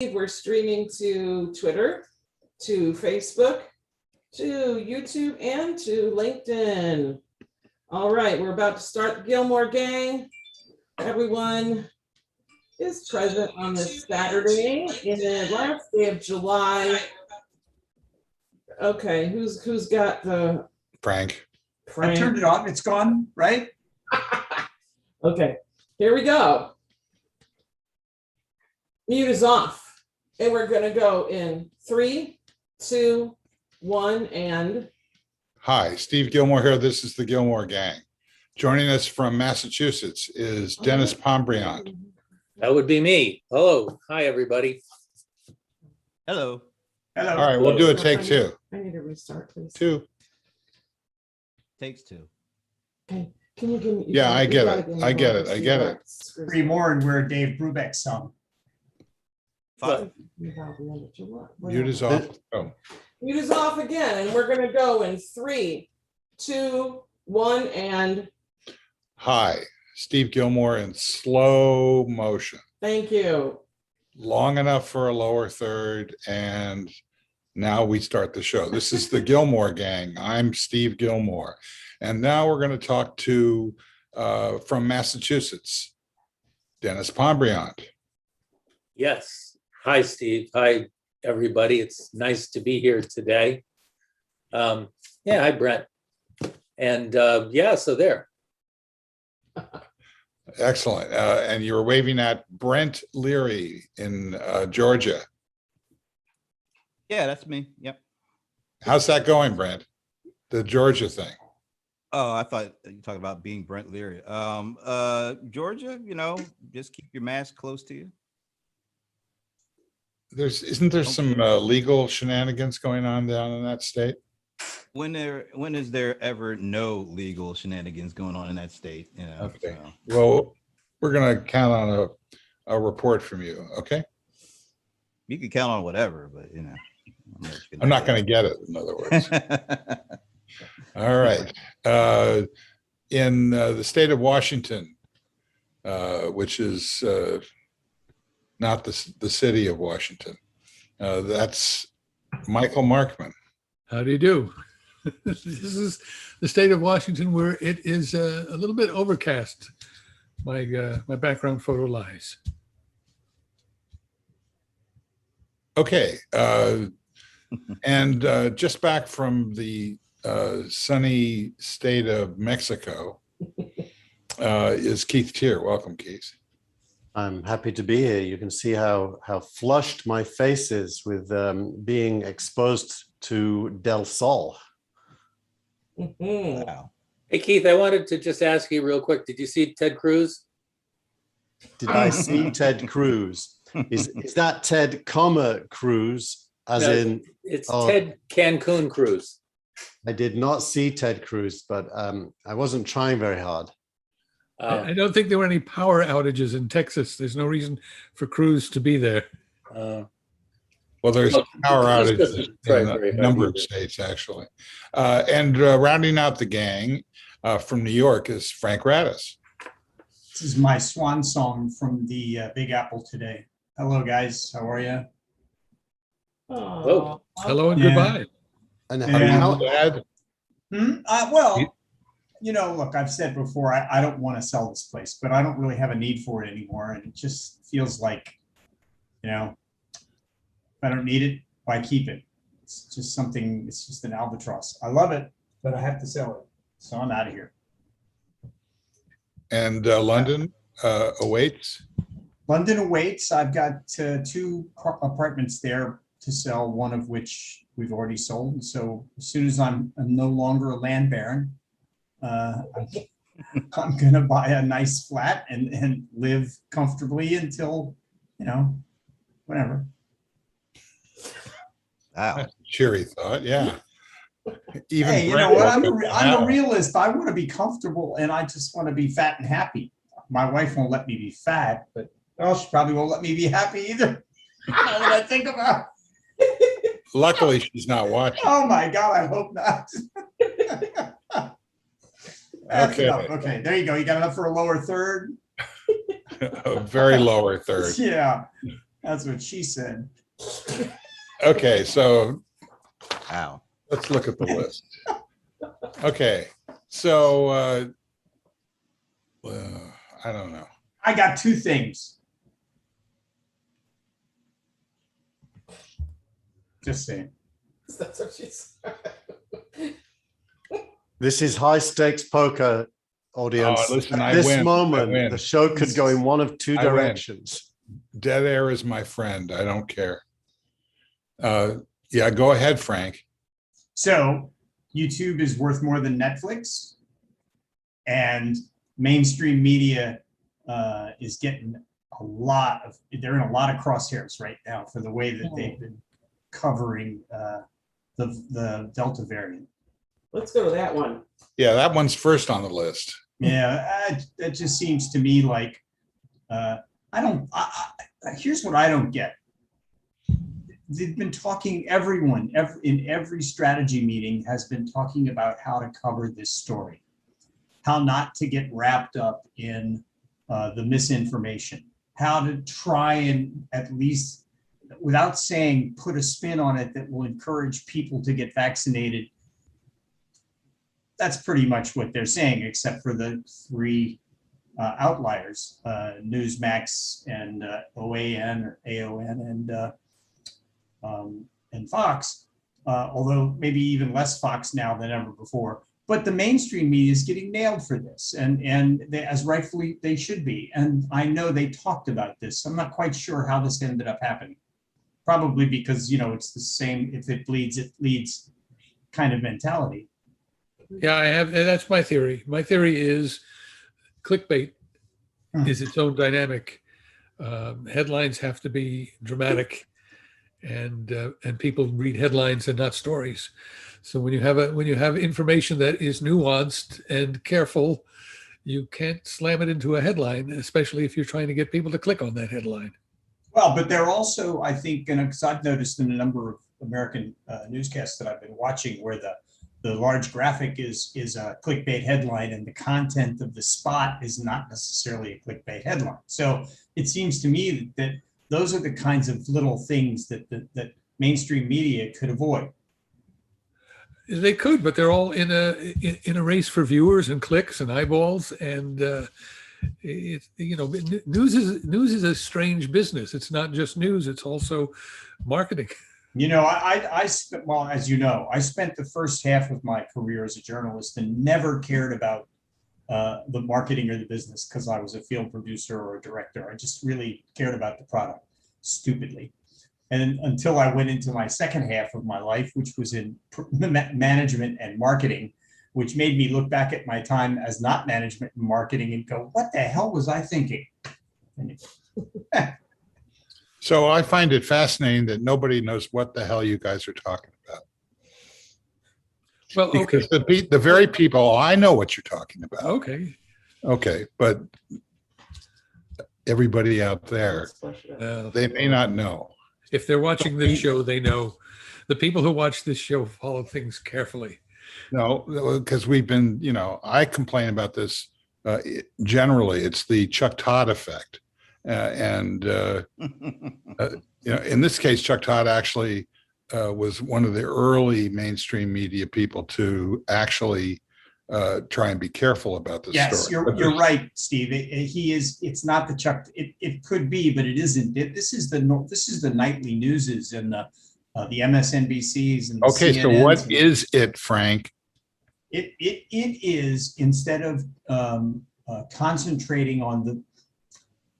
We're streaming to Twitter, to Facebook, to YouTube, and to LinkedIn. All right, we're about to start the Gillmor gang. Everyone is present on this Saturday in the last day of July. Okay, who's got the Frank? I turned it off. It's gone, right? Okay, here we go. Mute is off. And we're going to go in 3, 2, 1, and. Hi, Steve Gillmor here. This is the Gillmor gang. Joining us from Massachusetts is Dennis Pombriant. That would be me. Hello. Hi, everybody. Hello. All right, we'll do a take two. I need to restart, please. Two. Takes two. Okay, can you give me? Yeah, I get it. I get it. I get it. Three more and we're Dave Brubeck's song. Five. Mute is off. Oh, Mute is off again, and we're gonna go in 3, 2, 1, and. hi, Steve Gillmor in slow motion. Thank you. Long enough for a lower third, and now we start the show. This is the Gillmor gang. I'm Steve Gillmor, and now we're going to talk to from Massachusetts, Dennis Pombriant. Yes. Hi, Steve. Hi, everybody. It's nice to be here today. Yeah, hi, Brent. And yeah, so there. Excellent. And you were waving at Brent Leary in Georgia. Yeah, that's me. Yep. How's that going, Brent? The Georgia thing. Oh, I thought you were talking about being Brent Leary. Georgia, just keep your mask close to you. Isn't there some legal shenanigans going on down in that state? When is there ever no legal shenanigans going on in that state? Okay. Well, we're going to count on a report from you. Okay. You can count on whatever, but I'm not going to get it. In other words. All right. In the state of Washington, which is not the city of Washington, that's Michael Markman. How do you do? This is the state of Washington, where it is a little bit overcast. My background photo lies. Okay. And just back from the sunny state of Mexico is Keith Tier. Welcome, Keith. I'm happy to be here. You can see how flushed my face is with being exposed to Del Sol. Wow. Hey, Keith, I wanted to just ask you real quick. Did you see Ted Cruz? Did I see Ted Cruz? Is that Ted, Cruz, as No, in? It's Ted Cancun Cruz. I did not see Ted Cruz, but I wasn't trying very hard. I don't think there were any power outages in Texas. There's no reason for Cruz to be there. Well, there's power outages in a number of hard. states, actually. And rounding out the gang from New York is Frank Radis. This is my swan song from the Big Apple today. Hello, guys. How are you? Oh. Hello and Yeah. goodbye. And Yeah. how, Dad? Well, look, I've said before, I don't want to sell this place, but I don't really have a need for it anymore. And it just feels like, if I don't need it, why keep it? It's just something, it's just an albatross. I love it, but I have to sell it. So I'm out of here. And London awaits. London awaits. I've got 2 apartments there to sell, one of which we've already sold. And so as soon as I'm no longer a land baron, I'm going to buy a nice flat and live comfortably until, whenever. Wow. Cheery thought, yeah. Even Hey, you Brent know what? welcome I'm now. a realist. I want to be comfortable and I just want to be fat and happy. My wife won't let me be fat, but she probably won't let me be happy either. Now that I think about it. Luckily, she's not watching. Oh my God, I hope not. That's Okay. enough. Okay, there you go. You got enough for a lower third? A very lower third. Yeah. That's what she said. Okay, so Wow. let's look at the list. Okay, so I don't know. I got two things. Just saying. That's what she said. This is high stakes poker, audience. Oh, listen, I At this win. I moment, win. the show could go in one of two I win. directions. Dead air is my friend. I don't care. Yeah, go ahead, Frank. So YouTube is worth more than Netflix, and mainstream media is getting they're in a lot of crosshairs right now for the way that they've been covering the Delta variant. Let's go to that one. Yeah, that one's first on the list. Yeah, it just seems to me like here's what I don't get. They've been talking, everyone in every strategy meeting has been talking about how to cover this story, how not to get wrapped up in the misinformation, how to try and at least, without saying put a spin on it that will encourage people to get vaccinated. That's pretty much what they're saying, except for the three outliers, Newsmax and OAN or AON and Fox, although maybe even less Fox now than ever before. But the mainstream media is getting nailed for this, and they, as rightfully they should be. And I know they talked about this. I'm not quite sure how this ended up happening. Probably because, it's the same, if it bleeds, it leads kind of mentality. Yeah, I have, and that's my theory. My theory is clickbait is its own dynamic. Headlines have to be dramatic, and people read headlines and not stories. So when you have information that is nuanced and careful, you can't slam it into a headline, especially if you're trying to get people to click on that headline. Well, but they're also, I think, because I've noticed in a number of American newscasts that I've been watching, where the large graphic is a clickbait headline, and the content of the spot is not necessarily a clickbait headline. So it seems to me that those are the kinds of little things that mainstream media could avoid. They could, but they're all in a race for viewers and clicks and eyeballs, and news is a strange business. It's not just news; it's also marketing. I spent, well, as you know, I spent the first half of my career as a journalist and never cared about the marketing or the business because I was a field producer or a director. I just really cared about the product, stupidly. And until I went into my second half of my life, which was in management and marketing, which made me look back at my time as not management and marketing and go, what the hell was I thinking? So I find it fascinating that nobody knows what the hell you guys are talking about. Well, okay. Because the very people, I know what you're talking about. Okay, but everybody out there, they may not know. If they're watching this show, they know. The people who watch this show follow things carefully. No, because we've been, I complain about this generally. It's the Chuck Todd effect. In this case, Chuck Todd actually was one of the early mainstream media people to actually try and be careful about this story. You're right, Steve. He is. It's not the Chuck. It could be, but it isn't. This is the nightly newses and the MSNBCs and the okay. CNNs. So what is it, Frank? It is, instead of concentrating on the.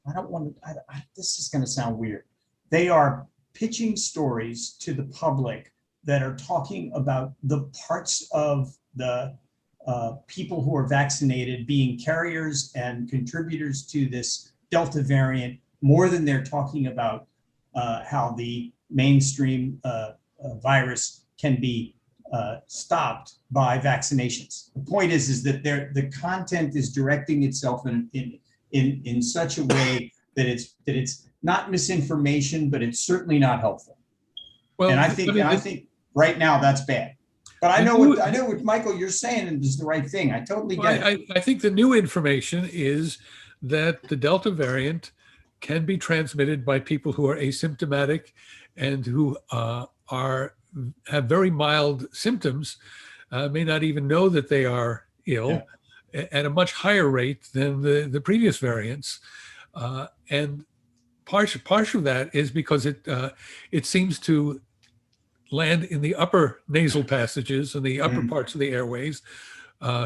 I don't want to. This is going to sound weird. They are pitching stories to the public that are talking about the parts of the people who are vaccinated being carriers and contributors to this Delta variant more than they're talking about how the mainstream virus can be stopped by vaccinations. The point is that the content is directing itself in such a way that it's not misinformation, but it's certainly not helpful. Well, and I think right now that's bad. But I know what Michael you're saying is the right thing. I totally get it. I think the new information is that the Delta variant can be transmitted by people who are asymptomatic and who have very mild symptoms, may not even know that they are ill, at a much higher rate than the previous variants. And part of that is because it seems to land in the upper nasal passages and the upper parts of the airways.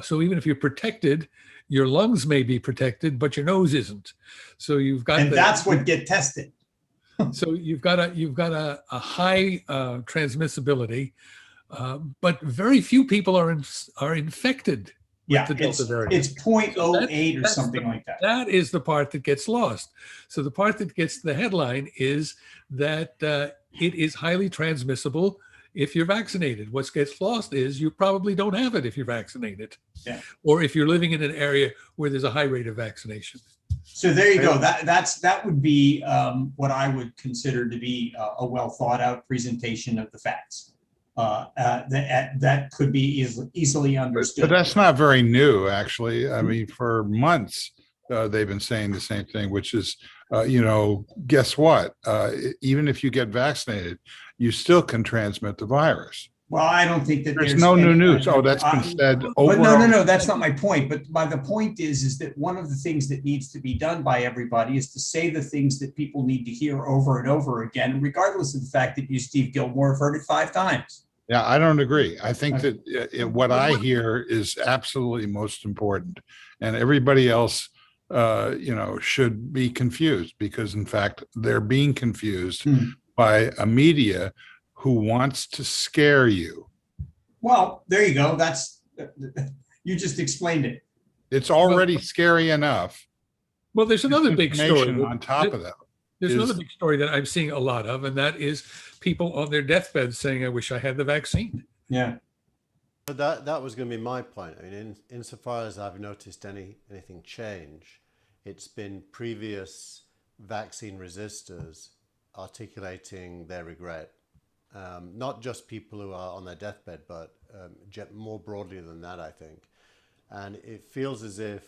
So even if you're protected, your lungs may be protected, but your nose isn't. So you've got, and that's what get tested. So you've got a high transmissibility, but very few people are infected with the Delta variant. It's 0.08 or something like that. That is the part that gets lost. So the part that gets the headline is that it is highly transmissible if you're vaccinated. What gets lost is you probably don't have it if you're vaccinated, or if you're living in an area where there's a high rate of vaccination. So there you go. That would be what I would consider to be a well thought out presentation of the facts. That could be easily understood. But that's not very new, actually. I mean, for months they've been saying the same thing, which is, guess what? Even if you get vaccinated, you still can transmit the virus. Well, I don't think that there's no new news. Oh, that's been said over. But no, that's not my point. But the point is that one of the things that needs to be done by everybody is to say the things that people need to hear over and over again, regardless of the fact that you, Steve Gillmor, have heard it 5 times. Yeah, I don't agree. I think that what I hear is absolutely most important, and everybody else, should be confused, because in fact they're being confused by a media who wants to scare you. Well, there you go. You just explained it. It's already scary enough. Well, there's another big story on top of that. There's another big story that I'm seeing a lot of, and that is people on their deathbed saying, "I wish I had the vaccine." Yeah. But that was going to be my point. I mean, insofar as I've noticed anything change, it's been previous vaccine resistors articulating their regret. Not just people who are on their deathbed, but more broadly than that, I think. And it feels as if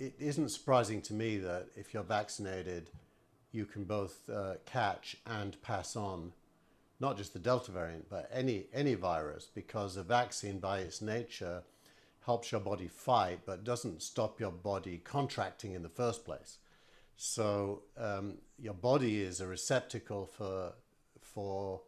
it isn't surprising to me that if you're vaccinated, you can both catch and pass on, not just the Delta variant, but any virus, because a vaccine by its nature helps your body fight, but doesn't stop your body contracting in the first place. So your body is a receptacle for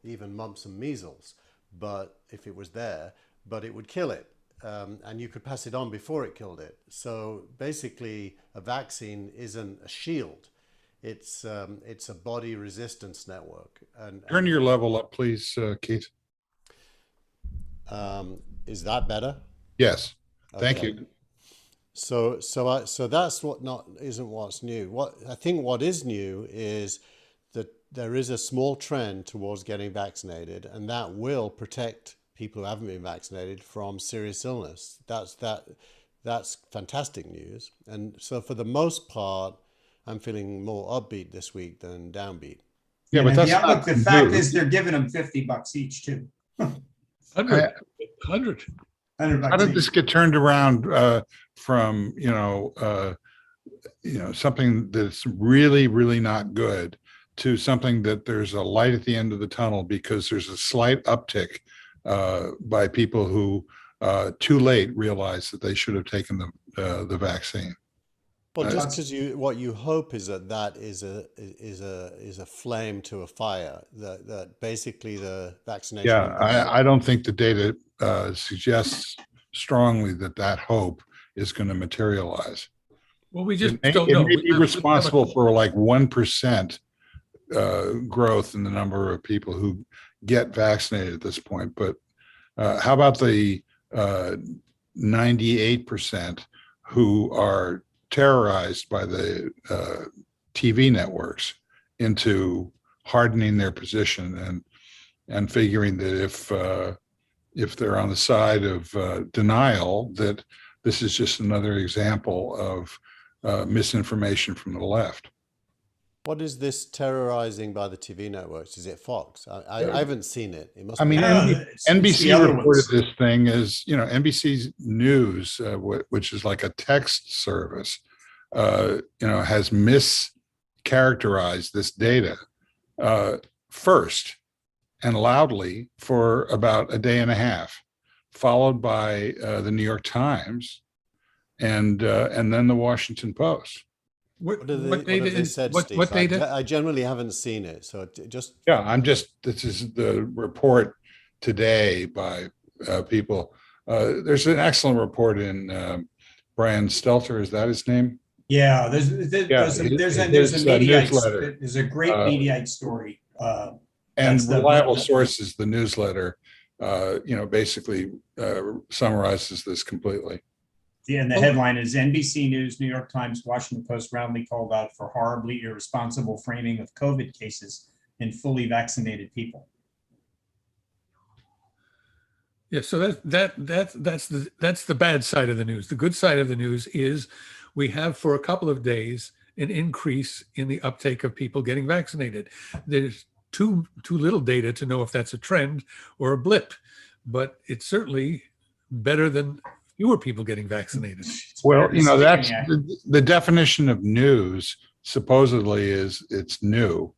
even mumps and measles, but if it was there, but it would kill it. And you could pass it on before it killed it. So basically, a vaccine isn't a shield. It's a body resistance network. Turn your level up, please, Keith. Is that better? Yes. Okay. Thank you. So that's isn't what's new. What is new is that there is a small trend towards getting vaccinated, and that will protect people who haven't been vaccinated from serious illness. That's fantastic news. And so for the most part, I'm feeling more upbeat this week than downbeat. Yeah, but that's not the fact is they're giving them $50 each too. 100. How did this get turned around from something that's really, really not good to something that there's a light at the end of the tunnel because there's a slight uptick by people who too late realized that they should have taken the vaccine? Well, just because what you hope is that is a flame to a fire, that basically the vaccination. Yeah, I don't think the data suggests strongly that hope is going to materialize. Well, we just don't know. It may be responsible for like 1% growth in the number of people who get vaccinated at this point. But how about the 98% who are terrorized by the TV networks into hardening their position and figuring that if they're on the side of denial, that this is just another example of misinformation from the left. What is this terrorizing by the TV networks? Is it Fox? I haven't seen it. It must. NBC reported this thing as NBC News, which is like a text service, has mischaracterized this data first and loudly for about a day and a half, followed by the New York Times and then the Washington Post. What What data have they is said, what Steve? data? I generally haven't seen it, so just Yeah, this is the report today by people. There's an excellent report in Brian Stelter, is that his name? Yeah, there's a newsletter. There's a great Mediaite story. And That's the- Reliable Sources, the newsletter, basically summarizes this completely. Yeah, and the headline is NBC News, New York Times, Washington Post roundly called out for horribly irresponsible framing of COVID cases in fully vaccinated people. Yeah, so that's the bad side of the news. The good side of the news is we have for a couple of days an increase in the uptake of people getting vaccinated. There's too little data to know if that's a trend or a blip, but it's certainly better than fewer people getting vaccinated. Well, that's the definition of news supposedly is it's new.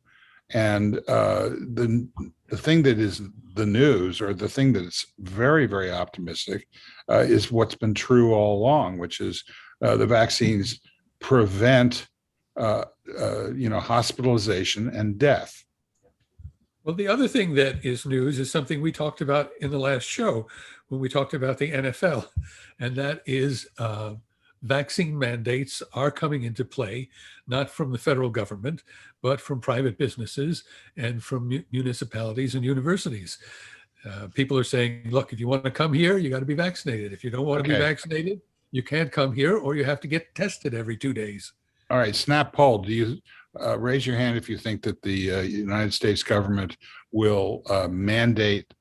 And the thing that is the news, or the thing that's very, very optimistic, is what's been true all along, which is the vaccines prevent, hospitalization and death. Well, the other thing that is news is something we talked about in the last show when we talked about the NFL, and that is vaccine mandates are coming into play, not from the federal government, but from private businesses and from municipalities and universities. People are saying, look, if you want to come here, you got to be vaccinated. If you don't want to be vaccinated, you can't come here, or you have to get tested every 2 days. All right, snap poll. Do you raise your hand if you think that the United States government will mandate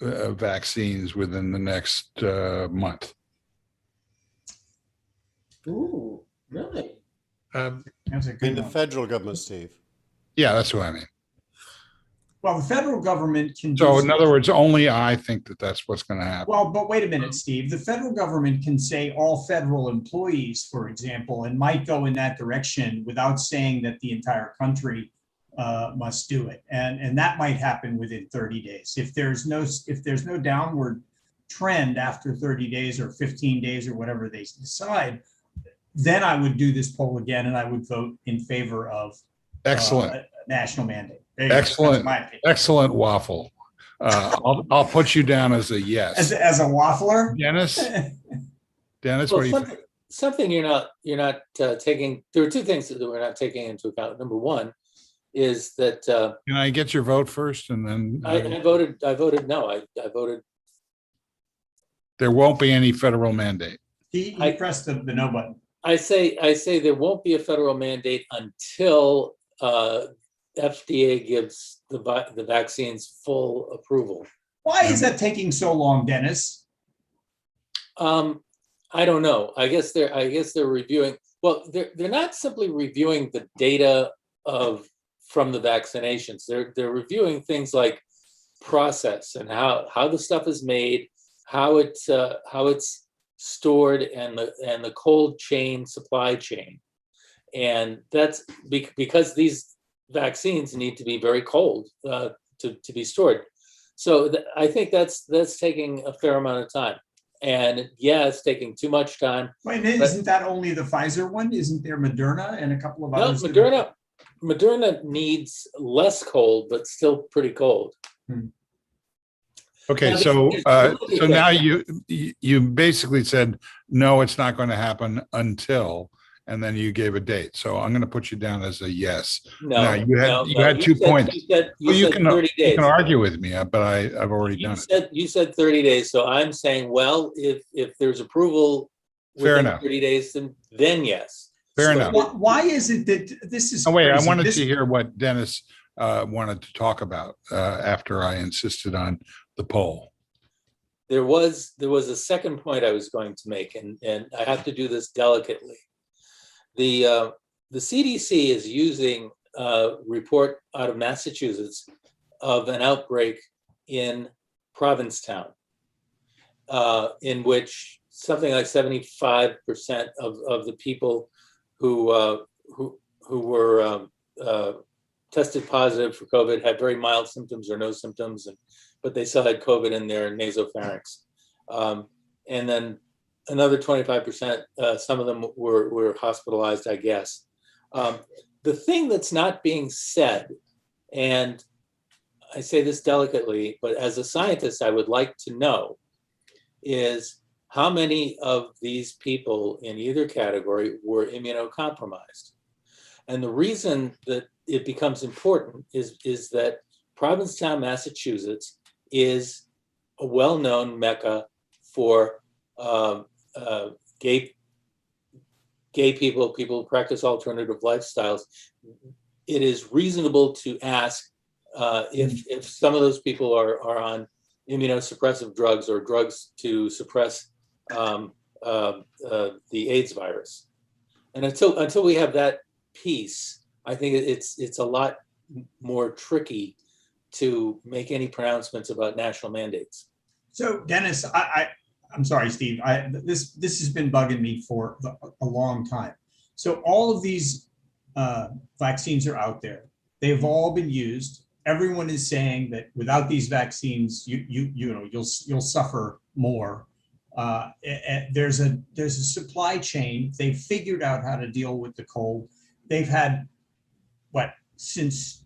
vaccines within the next month? Ooh, really? That's a in good the one. federal government, Steve. Yeah, that's what I mean. Well, the federal government can. So in other words, only I think that that's what's going to happen. Well, but wait a minute, Steve. The federal government can say all federal employees, for example, and might go in that direction without saying that the entire country must do it. And that might happen within 30 days. If there's no downward trend after 30 days or 15 days or whatever they decide, then I would do this poll again and I would vote in favor of Excellent. A national mandate. Excellent. Excellent waffle. I'll put you down as a yes. As a waffler, Dennis, Well, what do you think? something you're not taking. There are two things that we're not taking into account. Number one is that Can I get your vote first, and then I voted no. I voted. there won't be any federal mandate. he pressed the no button. I say there won't be a federal mandate until FDA gives the vaccines full approval. Why is that taking so long, Dennis? I don't know. I guess they're reviewing. Well, they're not simply reviewing the data from the vaccinations. They're reviewing things like process and how the stuff is made, how it's stored, and the cold chain supply chain. And that's because these vaccines need to be very cold to be stored. So I think that's taking a fair amount of time. And yeah, it's taking too much time. Wait, isn't that only the Pfizer one? Isn't there Moderna and a couple of No, others? Moderna needs less cold, but still pretty cold. Okay, Now, so there's so now you basically said no, it's not going to happen until, and then you gave a date. So I'm going to put you down as a yes. No, Now, you had 2 points. You said 30 days. You can argue with me, but I've already done it. You said 30 days. So I'm saying, well, if there's approval Fair within enough. 30 days, then yes. Fair So enough. Why is it that this is? Oh, wait, I crazy? wanted to hear what Dennis wanted to talk about after I insisted on the poll. There was a second point I was going to make, and I have to do this delicately. The CDC is using a report out of Massachusetts of an outbreak in Provincetown, in which something like 75% of the people who were tested positive for COVID had very mild symptoms or no symptoms, but they still had COVID in their nasopharynx. And then another 25%, some of them were hospitalized, I guess. The thing that's not being said, and I say this delicately, but as a scientist, I would like to know, is how many of these people in either category were immunocompromised. And the reason that it becomes important is that Provincetown, Massachusetts is a well-known mecca for gay people, people who practice alternative lifestyles. It is reasonable to ask if some of those people are on immunosuppressive drugs or drugs to suppress the AIDS virus. And until we have that piece, I think it's a lot more tricky to make any pronouncements about national mandates. So Dennis, I'm sorry, Steve. This has been bugging me for a long time. So all of these vaccines are out there. They've all been used. Everyone is saying that without these vaccines, you'll suffer more. There's a supply chain. They've figured out how to deal with the cold. They've had since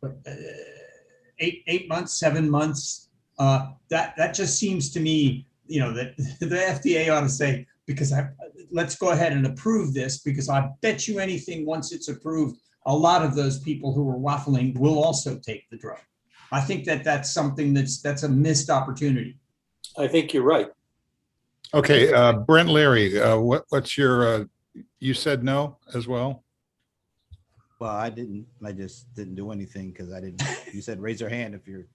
8 months, 7 months. That just seems to me, that the FDA ought to say, because let's go ahead and approve this, because I bet you anything, once it's approved, a lot of those people who are waffling will also take the drug. I think that's something that's a missed opportunity. I think you're right. Okay, Brent Leary, what's your, you said no as well? Well, I just didn't do anything because I didn't, you said raise your hand if you're.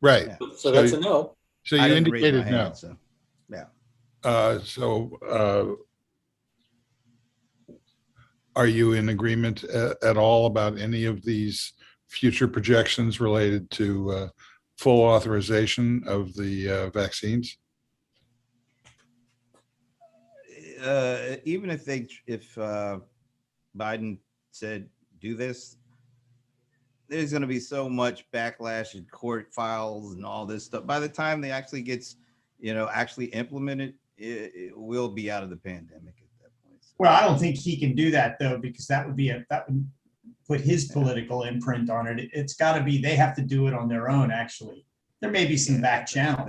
Right. Yeah. So that's a no. So you I didn't raise my indicated no. hand, so, yeah. Are you in agreement at all about any of these future projections related to full authorization of the vaccines? Even if Biden said do this, there's going to be so much backlash in court files and all this stuff. By the time they actually gets, actually implemented, it will be out of the pandemic at that point. So. Well, I don't think he can do that though, because that would put his political imprint on it. It's got to be, they have to do it on their own. Actually, there may be some back channel.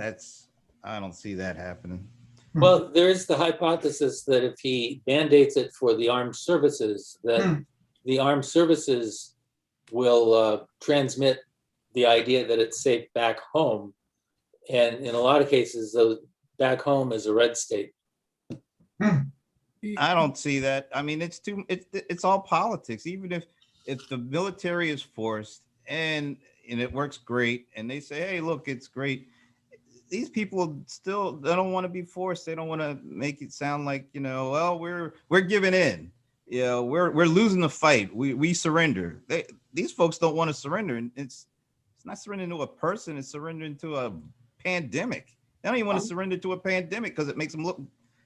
I don't see that happening. Well, there is the hypothesis that if he mandates it for the armed services, that the armed services will transmit the idea that it's safe back home. And in a lot of cases, back home is a red state. I don't see that. I mean, it's all politics. Even if the military is forced and it works great and they say, hey, look, it's great. These people still, they don't want to be forced. They don't want to make it sound like, well, we're giving in. We're losing the fight. We surrender. These folks don't want to surrender. And it's not surrendering to a person. It's surrendering to a pandemic. They don't even want to surrender to a pandemic because it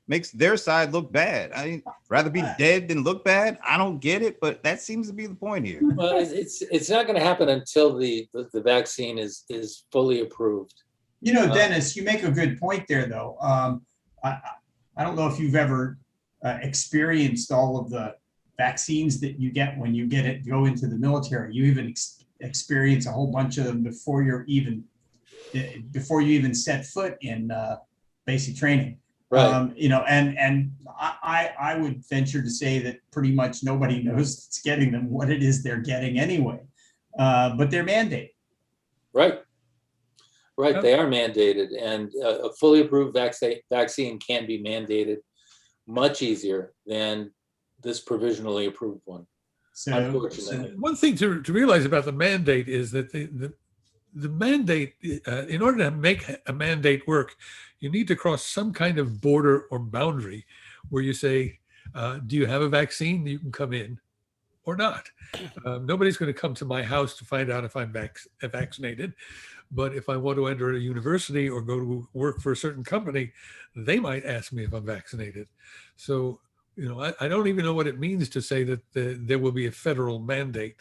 makes their side look bad. I'd rather be dead than look bad. I don't get it, but that seems to be the point here. Well, it's not going to happen until the vaccine is fully approved. Dennis, you make a good point there, though. I don't know if you've ever experienced all of the vaccines that you get when you go into the military. You even experience a whole bunch of them before you even set foot in basic training. Right. And I would venture to say that pretty much nobody knows that's getting them what it is they're getting anyway, but they're mandated. Right. Right, they are mandated, and a fully approved vaccine can be mandated much easier than this provisionally approved one. Unfortunately. One thing to realize about the mandate is that the mandate, in order to make a mandate work, you need to cross some kind of border or boundary where you say, do you have a vaccine? You can come in. or not. Nobody's going to come to my house to find out if I'm vaccinated. But if I want to enter a university or go to work for a certain company, they might ask me if I'm vaccinated. So, I don't even know what it means to say that there will be a federal mandate,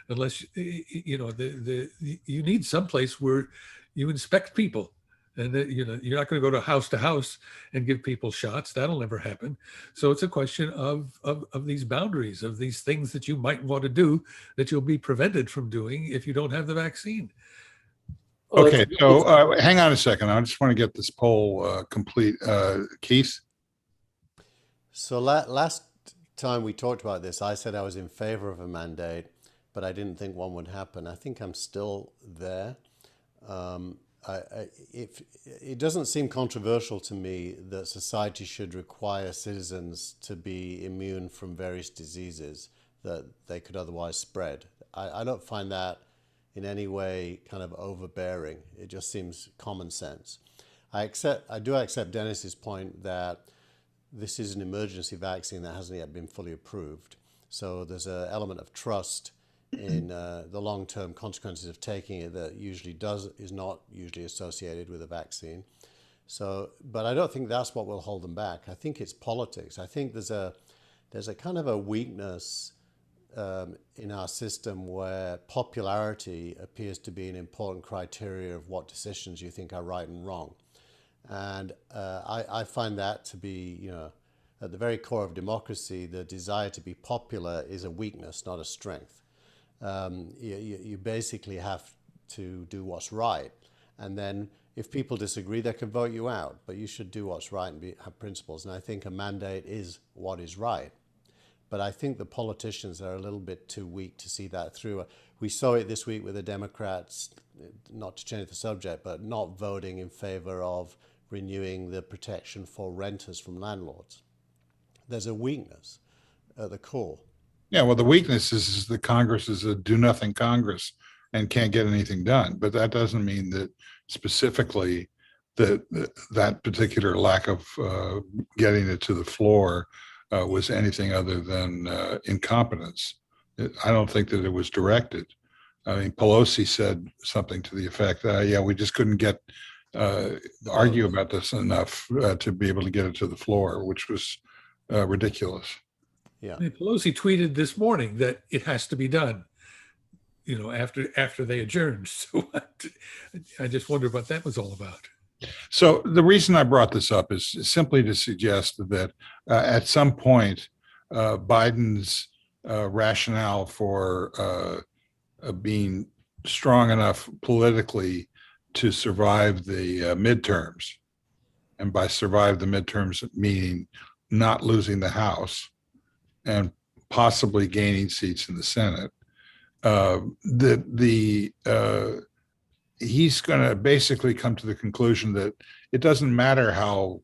unless, you need some place where you inspect people. And you're not going to go to house and give people shots. That'll never happen. So it's a question of these boundaries, of these things that you might want to do that you'll be prevented from doing if you don't have the vaccine. Well, Okay, so hang on a second. I just want to get this poll complete. Keith? So last time we talked about this, I said I was in favor of a mandate, but I didn't think one would happen. I think I'm still there. It doesn't seem controversial to me that society should require citizens to be immune from various diseases that they could otherwise spread. I don't find that in any way kind of overbearing. It just seems common sense. I do accept Dennis's point that this is an emergency vaccine that hasn't yet been fully approved. So there's an element of trust in the long-term consequences of taking it that is not usually associated with a vaccine. So, but I don't think that's what will hold them back. I think it's politics. I think there's a kind of a weakness in our system where popularity appears to be an important criteria of what decisions you think are right and wrong. And I find that to be, at the very core of democracy, the desire to be popular is a weakness, not a strength. You basically have to do what's right. And then if people disagree, they can vote you out. But you should do what's right and have principles. And I think a mandate is what is right. But I think the politicians are a little bit too weak to see that through. We saw it this week with the Democrats, not to change the subject, but not voting in favor of renewing the protection for renters from landlords. There's a weakness at the core. Yeah, well, the weakness is the Congress is a do-nothing Congress and can't get anything done. But that doesn't mean that specifically that particular lack of getting it to the floor was anything other than incompetence. I don't think that it was directed. I mean, Pelosi said something to the effect, yeah, we just couldn't argue about this enough to be able to get it to the floor, which was ridiculous. Yeah. Pelosi tweeted this morning that it has to be done, after they adjourned. So I just wonder what that was all about. So the reason I brought this up is simply to suggest that at some point, Biden's rationale for being strong enough politically to survive the midterms, and by survive the midterms, meaning not losing the House and possibly gaining seats in the Senate, he's going to basically come to the conclusion that it doesn't matter how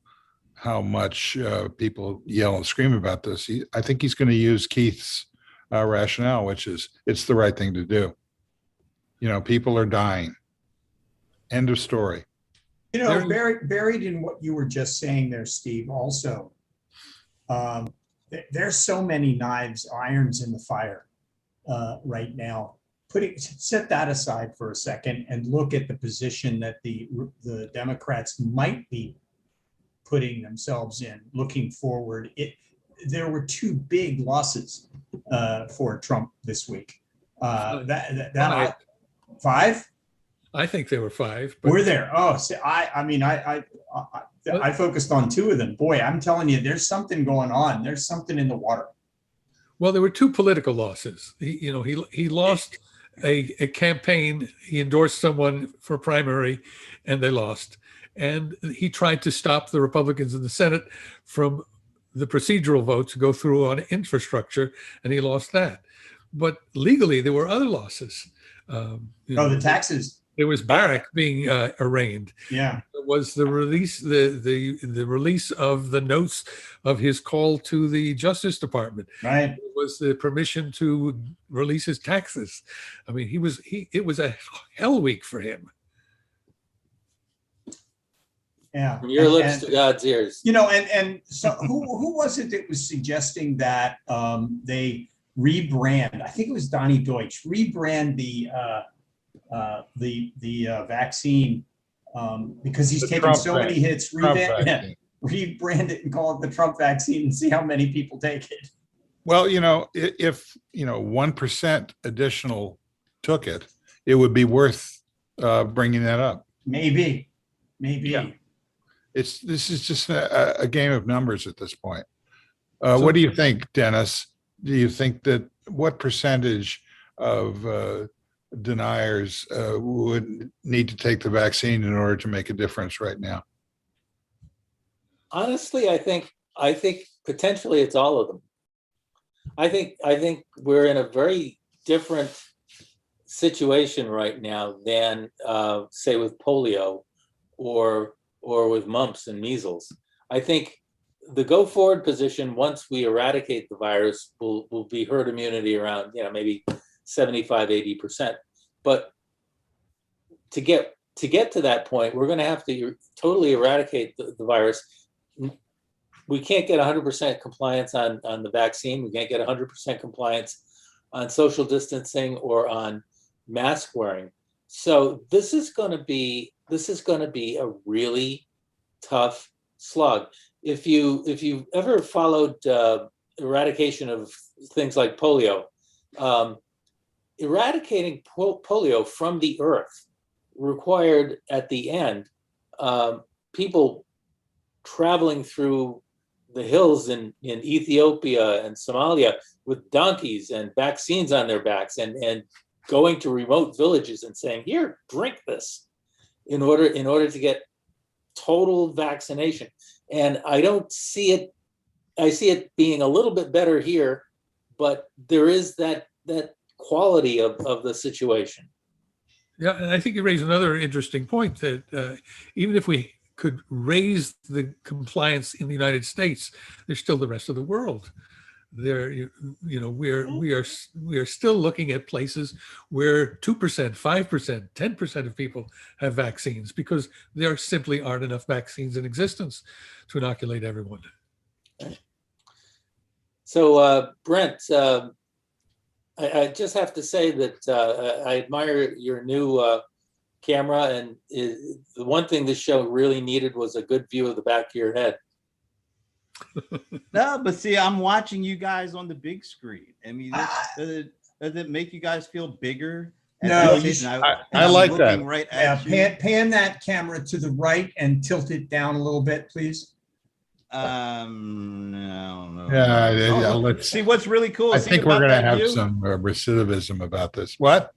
much people yell and scream about this. I think he's going to use Keith's rationale, which is it's the right thing to do. People are dying. End of story. Buried in what you were just saying there, Steve, also, there's so many irons in the fire right now. Set that aside for a second and look at the position that the Democrats might be putting themselves in looking forward. There were two big losses for Trump this week. Five? I think there were five. But we're there. Oh, see, I focused on two of them. Boy, I'm telling you, there's something going on. There's something in the water. Well, there were two political losses. He lost a campaign. He endorsed someone for primary, and they lost. And he tried to stop the Republicans in the Senate from the procedural vote to go through on infrastructure, and he lost that. But legally, there were other losses. The taxes. There was Barrack being arraigned. Yeah. It was the release, the release of the notes of his call to the Justice Department. Right. It was the permission to release his taxes. I mean, it was a hell week for him. Yeah. From your lips to God's ears. And so who was it that was suggesting that they rebrand. I think it was Donnie Deutsch, rebrand the vaccine because he's The taken Trump so many vaccine. hits. Trump vaccine. Rebrand it and call it the Trump vaccine and see how many people take it. Well, if 1% additional took it, it would be worth bringing that up. Maybe. Yeah. This is just a game of numbers at this point. What do you think, Dennis? Do you think that what percentage of deniers would need to take the vaccine in order to make a difference right now? Honestly, I think potentially it's all of them. I think we're in a very different situation right now than say with polio or with mumps and measles. I think the go forward position, once we eradicate the virus, will be herd immunity around, maybe 75, 80%. But to get to that point, we're going to have to totally eradicate the virus. We can't get 100% compliance on the vaccine. We can't get 100% compliance on social distancing or on mask wearing. So this is going to be a really tough slug. If you ever followed eradication of things like polio, eradicating polio from the earth required at the end people traveling through the hills in Ethiopia and Somalia with donkeys and vaccines on their backs and going to remote villages and saying, here, drink this, in order to get total vaccination. And I don't see it, I see it being a little bit better here, but there is that quality of the situation. Yeah, and I think you raise another interesting point that even if we could raise the compliance in the United States, there's still the rest of the world. There, we are still looking at places where 2%, 5%, 10% of people have vaccines because there simply aren't enough vaccines in existence to inoculate everyone. So, Brent, I just have to say that I admire your new camera, and the one thing this show really needed was a good view of the back of your head. No, but see, I'm watching you guys on the big screen. I mean, does it make you guys feel bigger? No, I like that. Right at pan that camera to the right and tilt it down a little bit, please. No. Yeah, let's see what's really cool. I think we're going to have some recidivism about this. What?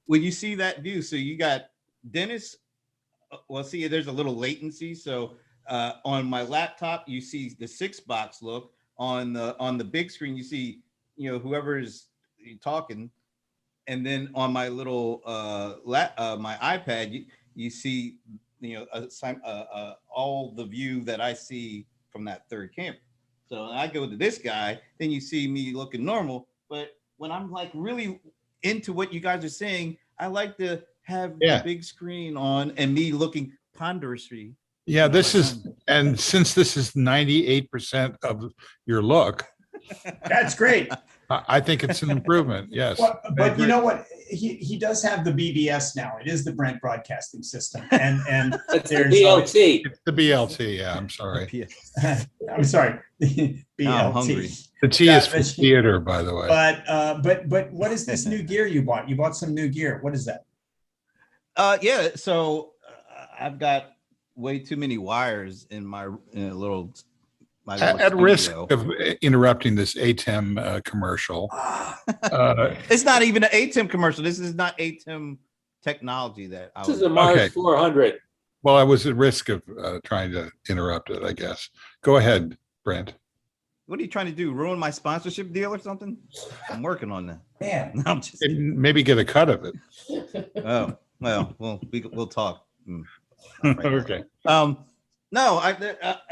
When you see that view, so you got Dennis. Well, see, there's a little latency. So on my laptop, you see the 6-box look. On the big screen, you see whoever is talking, and then on my little my iPad, you see all the view that I see from that third camera. So I go to this guy, then you see me looking normal. But when I'm like really into what you guys are saying, I like to have the big screen on and me looking ponderously. Yeah, and since this is 98% of your look, that's great. I think it's an improvement. Yes. Well, but you know what? He does have the BBS now. It is the Brent Broadcasting System, and it's the BLT. It's the BLT. Yeah, I'm sorry. I'm sorry. The BLT. I'm hungry. The T is for theater, by the way. But what is this new gear you bought? You bought some new gear. What is that? Yeah. So I've got way too many wires in my little. At risk of interrupting this ATEM commercial. It's not even an ATEM commercial. This is not ATEM technology that this is a Mars 400. Well, I was at risk of trying to interrupt it, I guess. Go ahead, Brent. What are you trying to do? Ruin my sponsorship deal or something? I'm working on that. Man, no, I'm just maybe get a cut of it. Oh, well, we'll talk. Okay. No,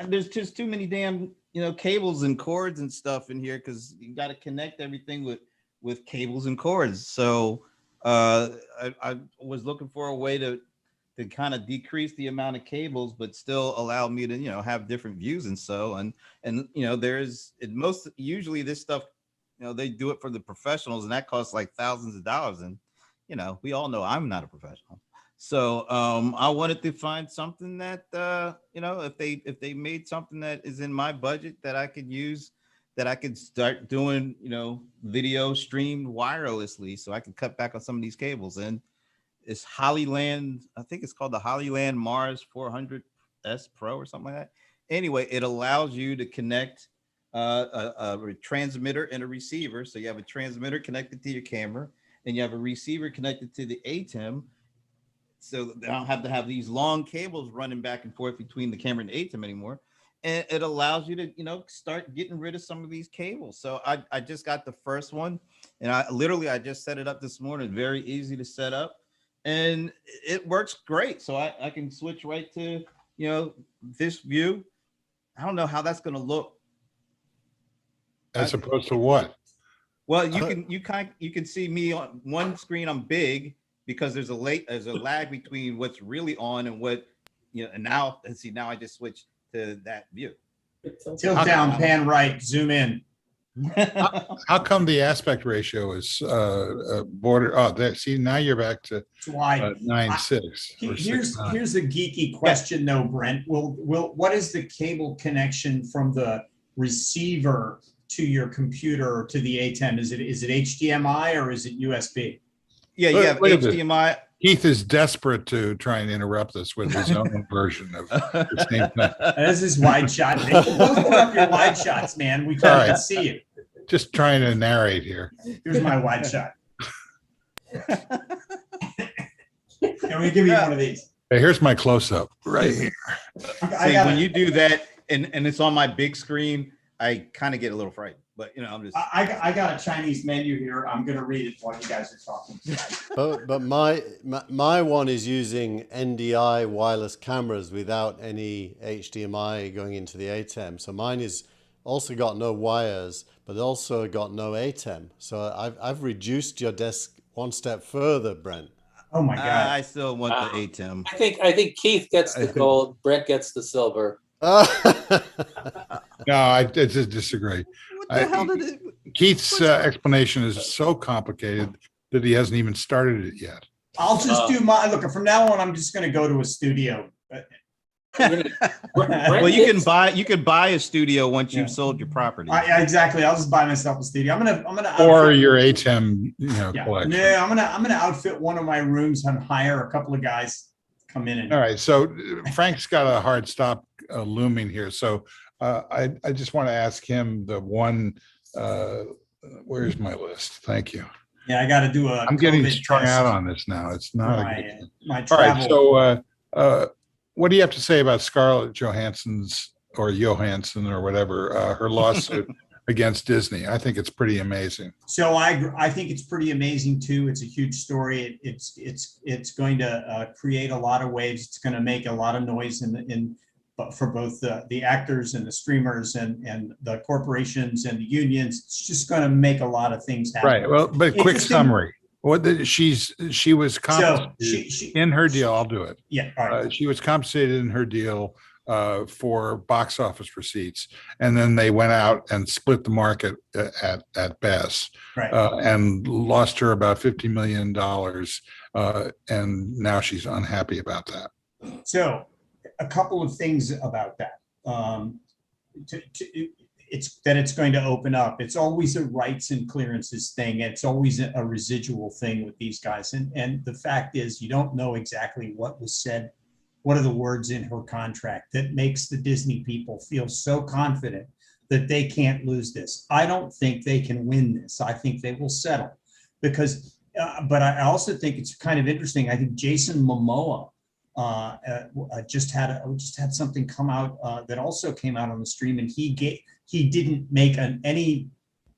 there's just too many damn cables and cords and stuff in here because you got to connect everything with cables and cords. So I was looking for a way to kind of decrease the amount of cables, but still allow me to have different views and so and there's usually this stuff they do it for the professionals, and that costs like thousands of dollars. And we all know I'm not a professional. So I wanted to find something that if they made something that is in my budget that I could use, that I could start doing video streamed wirelessly, so I can cut back on some of these cables. And it's Hollyland, I think it's called the Hollyland Mars 400S Pro or something like that. Anyway, it allows you to connect a transmitter and a receiver. So you have a transmitter connected to your camera, and you have a receiver connected to the ATEM. So they don't have to have these long cables running back and forth between the camera and the ATEM anymore. And it allows you to, start getting rid of some of these cables. So I just got the first one, and I just set it up this morning. Very easy to set up, and it works great. So I can switch right to, this view. I don't know how that's going to look. As opposed to what? Well, you can see me on one screen. I'm big because there's a lag between what's really on and what, and now I just switched to that view. Tilt down, pan right, zoom in. How come the aspect ratio is border? Oh, there. See, now you're back to 9:6. Here's a geeky question though, Brent. What is the cable connection from the receiver to your computer or to the ATEM? Is it HDMI or is it USB? Yeah, you have HDMI. Keith is desperate to try and interrupt us with his own version of the same thing. This is wide shot. Both put up your wide shots, man. We can't even see you. Just trying to narrate here. Here's my wide shot. Can we give you one of these? Hey, here's my close-up right here. When you do that and it's on my big screen, I kind of get a little frightened. But I'm just. I got a Chinese menu here. I'm gonna read it while you guys are talking. But my one is using NDI wireless cameras without any HDMI going into the ATEM. So mine is also got no wires, but also got no ATEM. So I've reduced your desk one step further, Brent. Oh my God! I still want the ATEM. I think Keith gets the gold. Brent gets the silver. No, I just disagree. What the hell did it? Keith's explanation is so complicated that he hasn't even started it yet. I'll just do look. From now on, I'm just going to go to a studio. Well, you can buy a studio once you've sold your property. Exactly. I'll just buy myself a studio. I'm gonna or your ATEM, collection. Yeah, I'm gonna outfit one of my rooms and hire a couple of guys come in. And all right. So Frank's got a hard stop looming here. So I just want to ask him the one. Where's my list? Thank you. Yeah, I got to do a. I'm getting strung out on this now. It's not my all right. travel. So what do you have to say about Scarlett Johansson's or Johansson or whatever her lawsuit against Disney? I think it's pretty amazing. So I think it's pretty amazing too. It's a huge story. It's going to create a lot of waves. It's going to make a lot of noise for both the actors and the streamers and the corporations and the unions. It's just going to make a lot of things happen. Right. Well, but quick summary. She was compensated in her deal. I'll do it. Yeah. All right. She was compensated in her deal for box office receipts, and then they went out and split the market at best, right. And lost her about $50 million, and now she's unhappy about that. So, a couple of things about that. It's going to open up. It's always a rights and clearances thing. It's always a residual thing with these guys. And the fact is, you don't know exactly what was said. What are the words in her contract that makes the Disney people feel so confident that they can't lose this? I don't think they can win this. I think they will settle because, but I also think it's kind of interesting. I think Jason Momoa just had something come out that also came out on the stream, and he didn't make any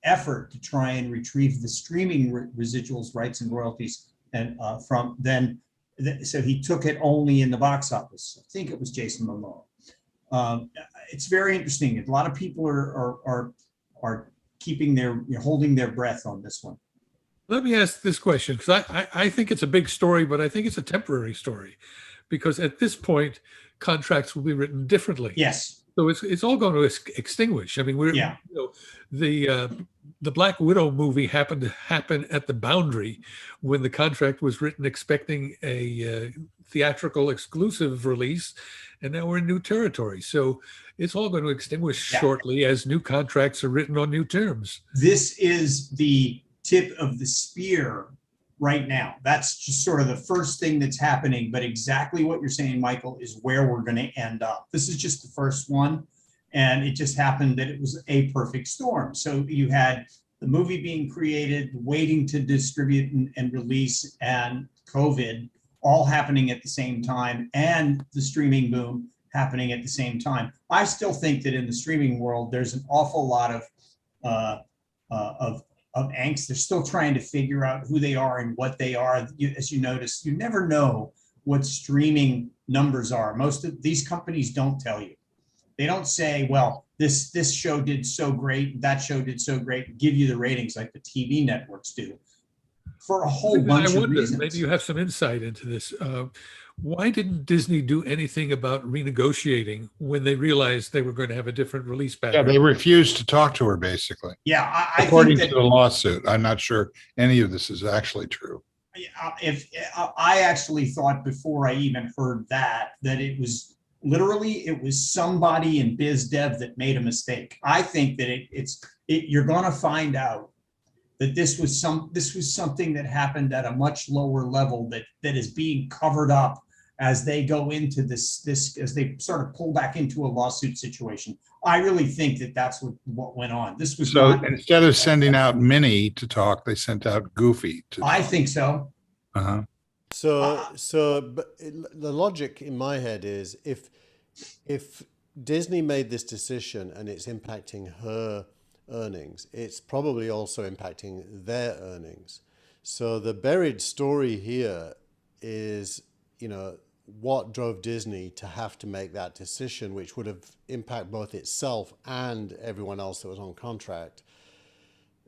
effort to try and retrieve the streaming residuals rights and royalties and so he took it only in the box office. I think it was Jason Momoa. It's very interesting. A lot of people are holding their breath on this one. Let me ask this question, because I think it's a big story, but I think it's a temporary story, because at this point, contracts will be written differently. Yes. So it's all going to extinguish. I mean, the the Black Widow movie happened to happen at the boundary when the contract was written, expecting a theatrical exclusive release, and now we're in new territory. So it's all going to extinguish shortly as new contracts are written on new terms. This is the tip of the spear right now. That's just sort of the first thing that's happening. But exactly what you're saying, Michael, is where we're going to end up. This is just the first one. And it just happened that it was a perfect storm. So you had the movie being created, waiting to distribute and release, and COVID all happening at the same time, and the streaming boom happening at the same time. I still think that in the streaming world, there's an awful lot of angst. They're still trying to figure out who they are and what they are. As you notice, you never know what streaming numbers are. Most of these companies don't tell you. They don't say, well, this show did so great, that show did so great, give you the ratings like the TV networks do, for a whole bunch of reasons. Maybe you have some insight into this. Why didn't Disney do anything about renegotiating when they realized they were going to have a different release pattern? Yeah, they refused to talk to her, basically. Yeah, according to the lawsuit. I'm not sure any of this is actually true. If I actually thought before I even heard that it was literally, it was somebody in biz dev that made a mistake. I think that you're going to find out that this was something that happened at a much lower level that is being covered up as they go into this as they sort of pull back into a lawsuit situation. I really think that that's what went on. This was so instead of sending out Minnie to talk, they sent out Goofy to talk. I think so. Uh-huh. But the logic in my head is if Disney made this decision and it's impacting her earnings, it's probably also impacting their earnings. So the buried story here is, what drove Disney to have to make that decision, which would have impacted both itself and everyone else that was on contract.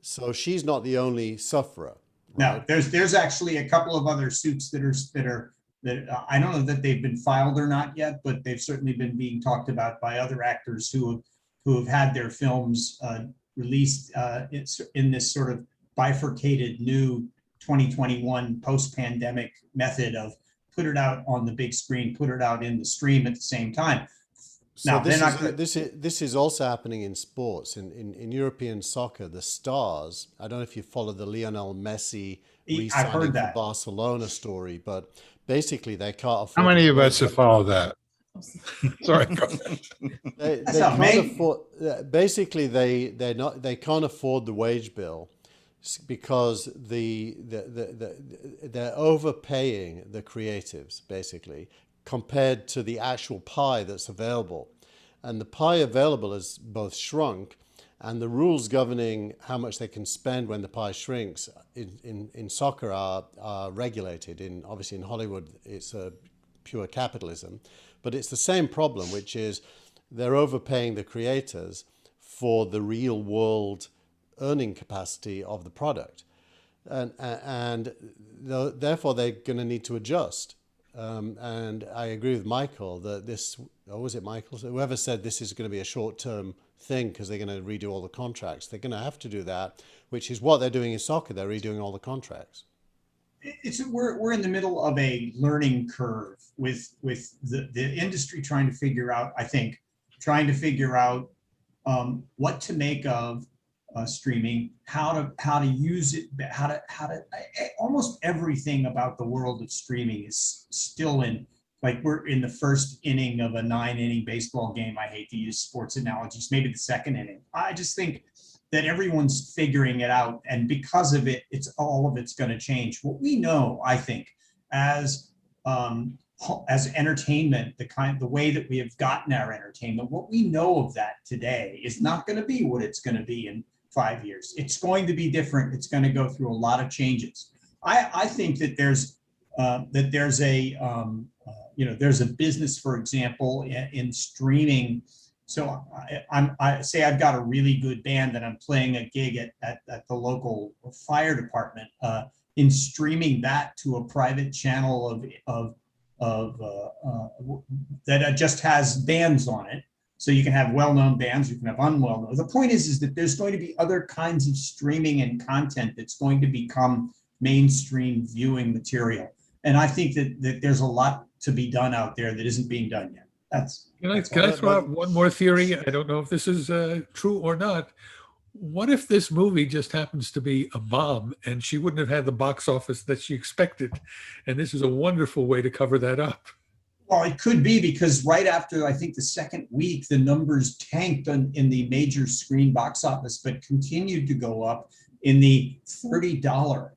So she's not the only sufferer. Right? No, there's actually a couple of other suits that I don't know that they've been filed or not yet, but they've certainly been being talked about by other actors who have had their films released in this sort of bifurcated new 2021 post-pandemic method of put it out on the big screen, put it out in the stream at the same time. So now, this is also happening in sports. In European soccer, the stars, I don't know if you follow the Lionel Messi re-signing for Barcelona story, but basically they can't afford. How many of us have followed that? Sorry. they can't afford, basically they can't afford the wage bill because they're overpaying the creatives basically compared to the actual pie that's available. And the pie available has both shrunk, and the rules governing how much they can spend when the pie shrinks in soccer are regulated. Obviously in Hollywood, it's a pure capitalism, but it's the same problem, which is they're overpaying the creators for the real world earning capacity of the product. And therefore they're going to need to adjust. And I agree with Michael that was it Michael? Whoever said this is going to be a short-term thing because they're going to redo all the contracts. They're going to have to do that, which is what they're doing in soccer. They're redoing all the contracts. We're in the middle of a learning curve with the industry trying to figure out what to make of streaming, how to use it, how to almost everything about the world of streaming is still we're in the first inning of a 9-inning baseball game. I hate to use sports analogies, maybe the second inning. I just think that everyone's figuring it out, and because of it, all of it's going to change. What we know, I think, as entertainment, the way that we have gotten our entertainment, what we know of that today is not going to be what it's going to be in 5 years. It's going to be different. It's going to go through a lot of changes. I think that there's a business, for example, in streaming. So I say I've got a really good band and I'm playing a gig at the local fire department. In streaming that to a private channel that just has bands on it, So you can have well-known bands, you can have unwell-known. The point is that there's going to be other kinds of streaming and content that's going to become mainstream viewing material. And I think that there's a lot to be done out there that isn't being done yet. Can I throw out one more theory? I don't know if this is true or not. What if this movie just happens to be a bomb and she wouldn't have had the box office that she expected? And this is a wonderful way to cover that up. Well, it could be, because right after, I think, the second week, the numbers tanked in the major screen box office, but continued to go up in the $30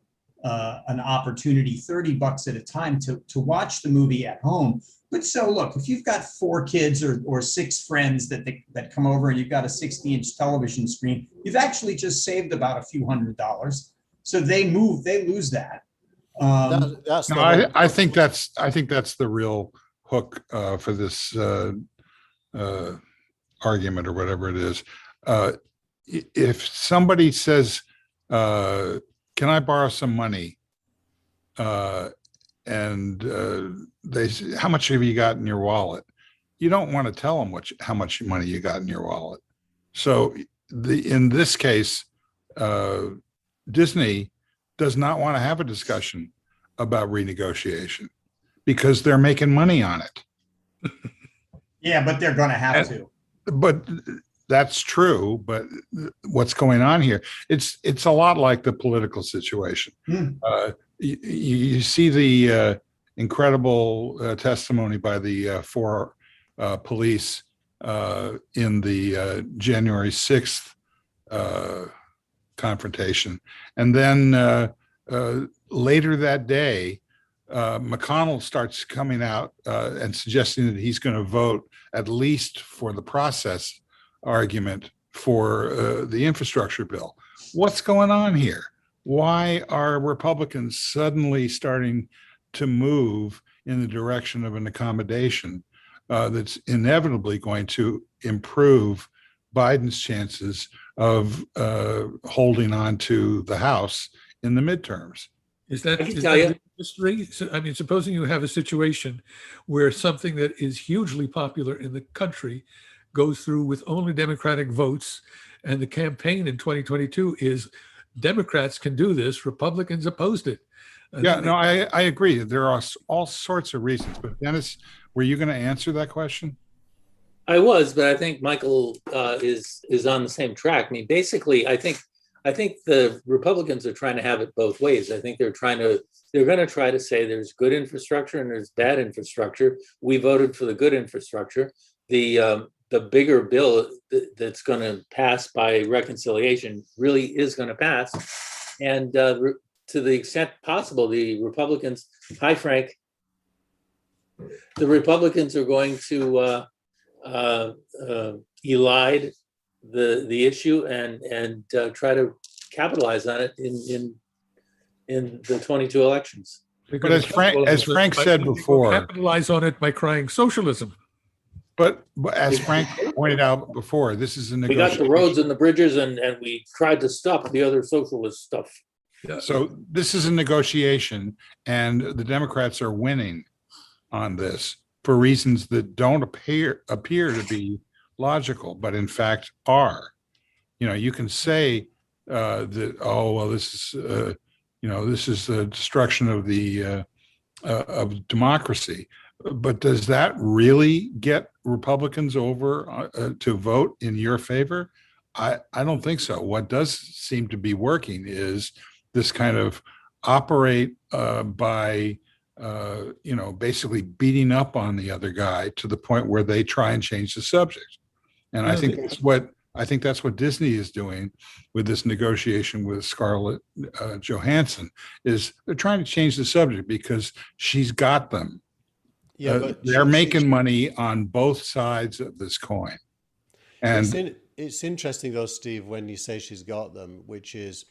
an opportunity, $30 at a time to watch the movie at home. But so look, if you've got 4 kids or 6 friends that come over and you've got a 60-inch television screen, you've actually just saved about a few $100s. So they lose that. That's No, I think that's the real hook for this argument or whatever it is. If somebody says, "Can I borrow some money?" and they say, "How much have you got in your wallet?" You don't want to tell them how much money you got in your wallet. So in this case, Disney does not want to have a discussion about renegotiation because they're making money on it. Yeah, but they're going to have to. But that's true. But what's going on here? It's a lot like the political situation. You see the incredible testimony by the 4 police in the January 6th confrontation, and then later that day, McConnell starts coming out and suggesting that he's going to vote at least for the process argument for the infrastructure bill. What's going on here? Why are Republicans suddenly starting to move in the direction of an accommodation that's inevitably going to improve Biden's chances of holding on to the House in the midterms? I can tell you. History? I mean, supposing you have a situation where something that is hugely popular in the country goes through with only Democratic votes, and the campaign in 2022 is Democrats can do this, Republicans opposed it. Yeah, no, I agree. There are all sorts of reasons. But Dennis, were you going to answer that question? I was, but I think Michael is on the same track. I mean, basically, I think the Republicans are trying to have it both ways. I think they're going to try to say there's good infrastructure and there's bad infrastructure. We voted for the good infrastructure. The bigger bill that's going to pass by reconciliation really is going to pass. And to the extent possible, the Republicans, hi Frank, the Republicans are going to elide the issue and try to capitalize on it in the 22 elections. But as Frank said before, capitalize on it by crying socialism. But as Frank pointed out before, this is a negotiation. We got the roads and the bridges, and we tried to stop the other socialist stuff. Yeah. So this is a negotiation, and the Democrats are winning on this for reasons that don't appear to be logical, but in fact are. You know, you can say that, oh well, this is the destruction of the of democracy. But does that really get Republicans over to vote in your favor? I don't think so. What does seem to be working is this kind of operate by basically beating up on the other guy to the point where they try and change the subject. And I think that's what Disney is doing with this negotiation with Scarlett Johansson. Is they're trying to change the subject because she's got them. Yeah, but they're making money on both sides of this coin. And it's interesting though, Steve, when you say she's got them, which is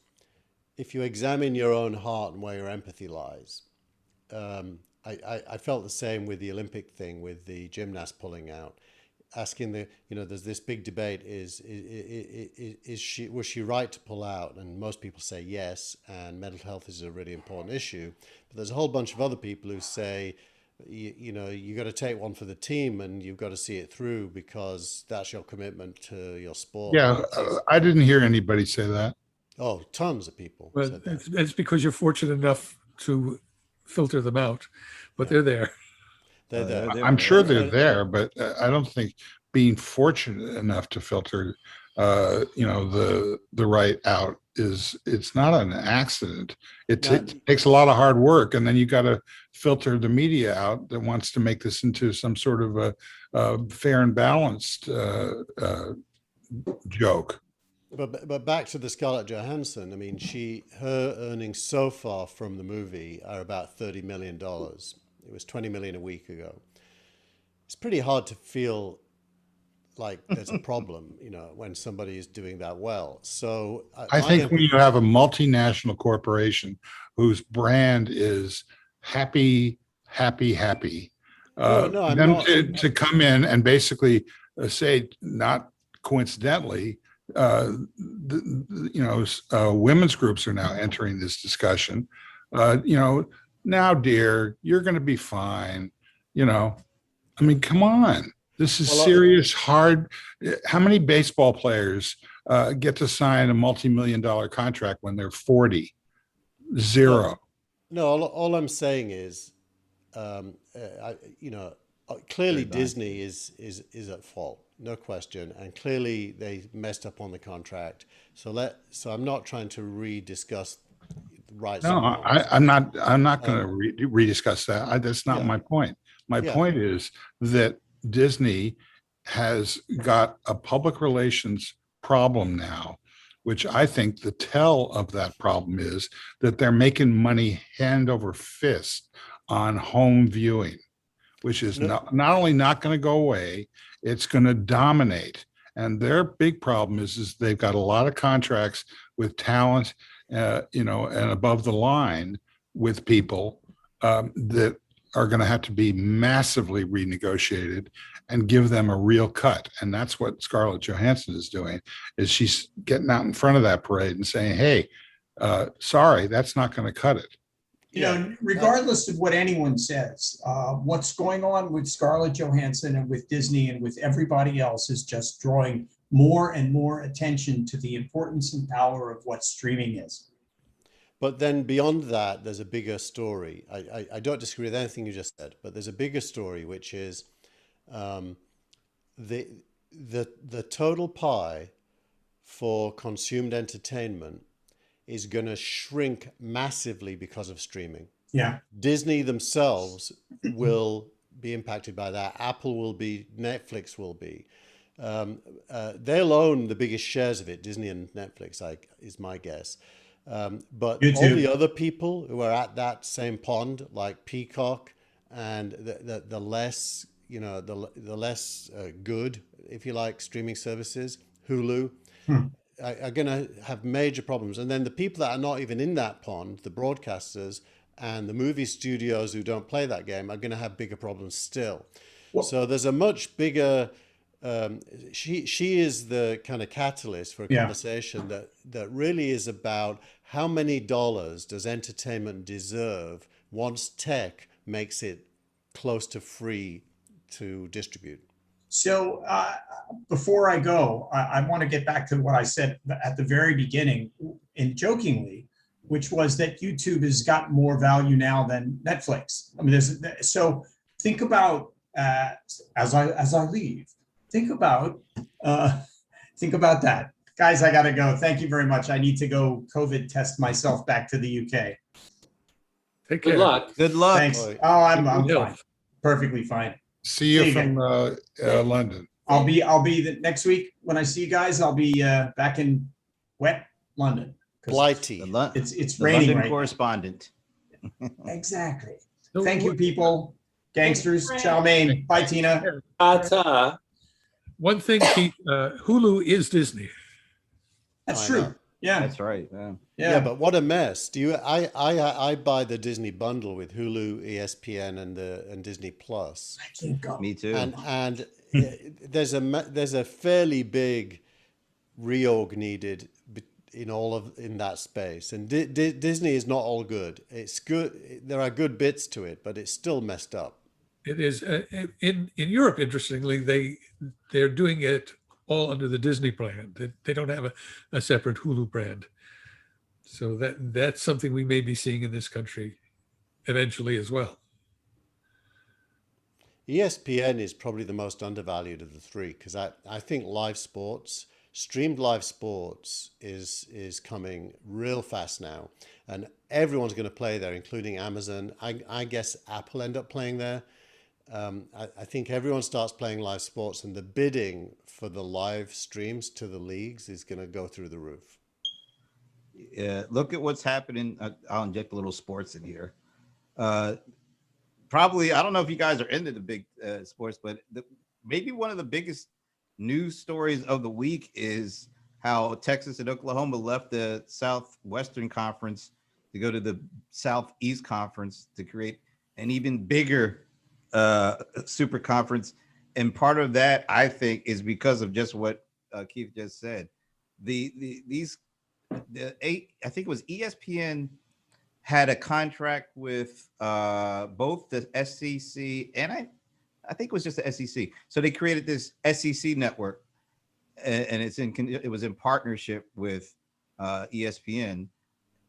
if you examine your own heart and where your empathy lies. I felt the same with the Olympic thing, with the gymnast pulling out, asking there's this big debate: was she right to pull out? And most people say yes, and mental health is a really important issue. But there's a whole bunch of other people who say you know, you got to take one for the team, and you've got to see it through because that's your commitment to your sport. Yeah, I didn't hear anybody say that. Oh, tons of people Well, said that. it's because you're fortunate enough to filter them out, but they're there. They're there. I'm sure they're And- there, but I don't think being fortunate enough to filter, you know, the right out it's not an accident. It takes a lot of hard work, and then you got to filter the media out that wants to make this into some sort of a fair and balanced joke. But back to the Scarlett Johansson. I mean, her earnings so far from the movie are about $30 million. It was 20 million a week ago. It's pretty hard to feel like there's a problem, you know, when somebody is doing that well. So I think when you have a multinational corporation whose brand is happy, happy, happy, to come in and basically say, not coincidentally, women's groups are now entering this discussion. You know, now, dear, you're going to be fine. You know, I mean, come on. This is serious, hard. How many baseball players get to sign a multi-million-dollar contract when they're 40? Zero. No, all I'm saying is, clearly Disney is at fault, no question, and clearly they messed up on the contract. So I'm not trying to rediscuss rights. No, I'm not going to rediscuss that. That's not my point. My point is that Disney has got a public relations problem now, which I think the tell of that problem is that they're making money hand over fist on home viewing, which is not only not going to go away, it's going to dominate. And their big problem is they've got a lot of contracts with talent, and above the line with people that are going to have to be massively renegotiated and give them a real cut. And that's what Scarlett Johansson is doing, is she's getting out in front of that parade and saying, hey, sorry, that's not going to cut it. You know, regardless of what anyone says, what's going on with Scarlett Johansson and with Disney and with everybody else is just drawing more and more attention to the importance and power of what streaming is. But then beyond that, there's a bigger story. I don't disagree with anything you just said, but there's a bigger story, which is the total pie for consumed entertainment is going to shrink massively because of streaming. Yeah. Disney themselves will be impacted by that. Apple will be, Netflix will be. They'll own the biggest shares of it, Disney and Netflix, is my guess. But YouTube. All the other people who are at that same pond, like Peacock and the less, the less good, if you like, streaming services, Hulu, are going to have major problems. And then the people that are not even in that pond, the broadcasters and the movie studios who don't play that game, are going to have bigger problems still. So there's a much bigger... she is the kind of catalyst for a conversation that really is about how many dollars does entertainment deserve once tech makes it close to free to distribute. So before I go, I want to get back to what I said at the very beginning, and jokingly, which was that YouTube has got more value now than Netflix. I mean, so think about as I leave. Think about that. Guys, I got to go. Thank you very much. I need to go COVID test myself back to the UK. Take care. Good luck. Good luck. Thanks. Oh, I'm fine. Perfectly fine. See you from London. I'll be next week when I see you guys. I'll be back in wet London. Blighty. It's The raining London right correspondent. now. Exactly. So Thank you, people. Gangsters. Chow mein. Bye, Tina. Ta-ta. One thing, Keith, Hulu is Disney. That's I true. know. Yeah. That's right. Yeah. Yeah, but what a mess. I buy the Disney bundle with Hulu, ESPN, and Disney Plus. I can't go. Me too. And there's a fairly big reorg needed in that space. And Disney is not all good. It's good. There are good bits to it, but it's still messed up. It is in Europe. Interestingly, they're doing it all under the Disney brand. They don't have a separate Hulu brand. So that's something we may be seeing in this country eventually as well. ESPN is probably the most undervalued of the three because I think live sports, streamed live sports is coming real fast now, and everyone's going to play there, including Amazon. I guess Apple end up playing there. I think everyone starts playing live sports, and the bidding for the live streams to the leagues is going to go through the roof. Look at what's happening. I'll inject a little sports in here. Probably, I don't know if you guys are into the big sports, but maybe one of the biggest news stories of the week is how Texas and Oklahoma left the Southwestern Conference to go to the Southeast Conference to create an even bigger super conference. And part of that, I think, is because of just what Keith just said. I think it was ESPN had a contract with both the SEC and I think it was just the SEC. So they created this SEC network, and it was in partnership with ESPN.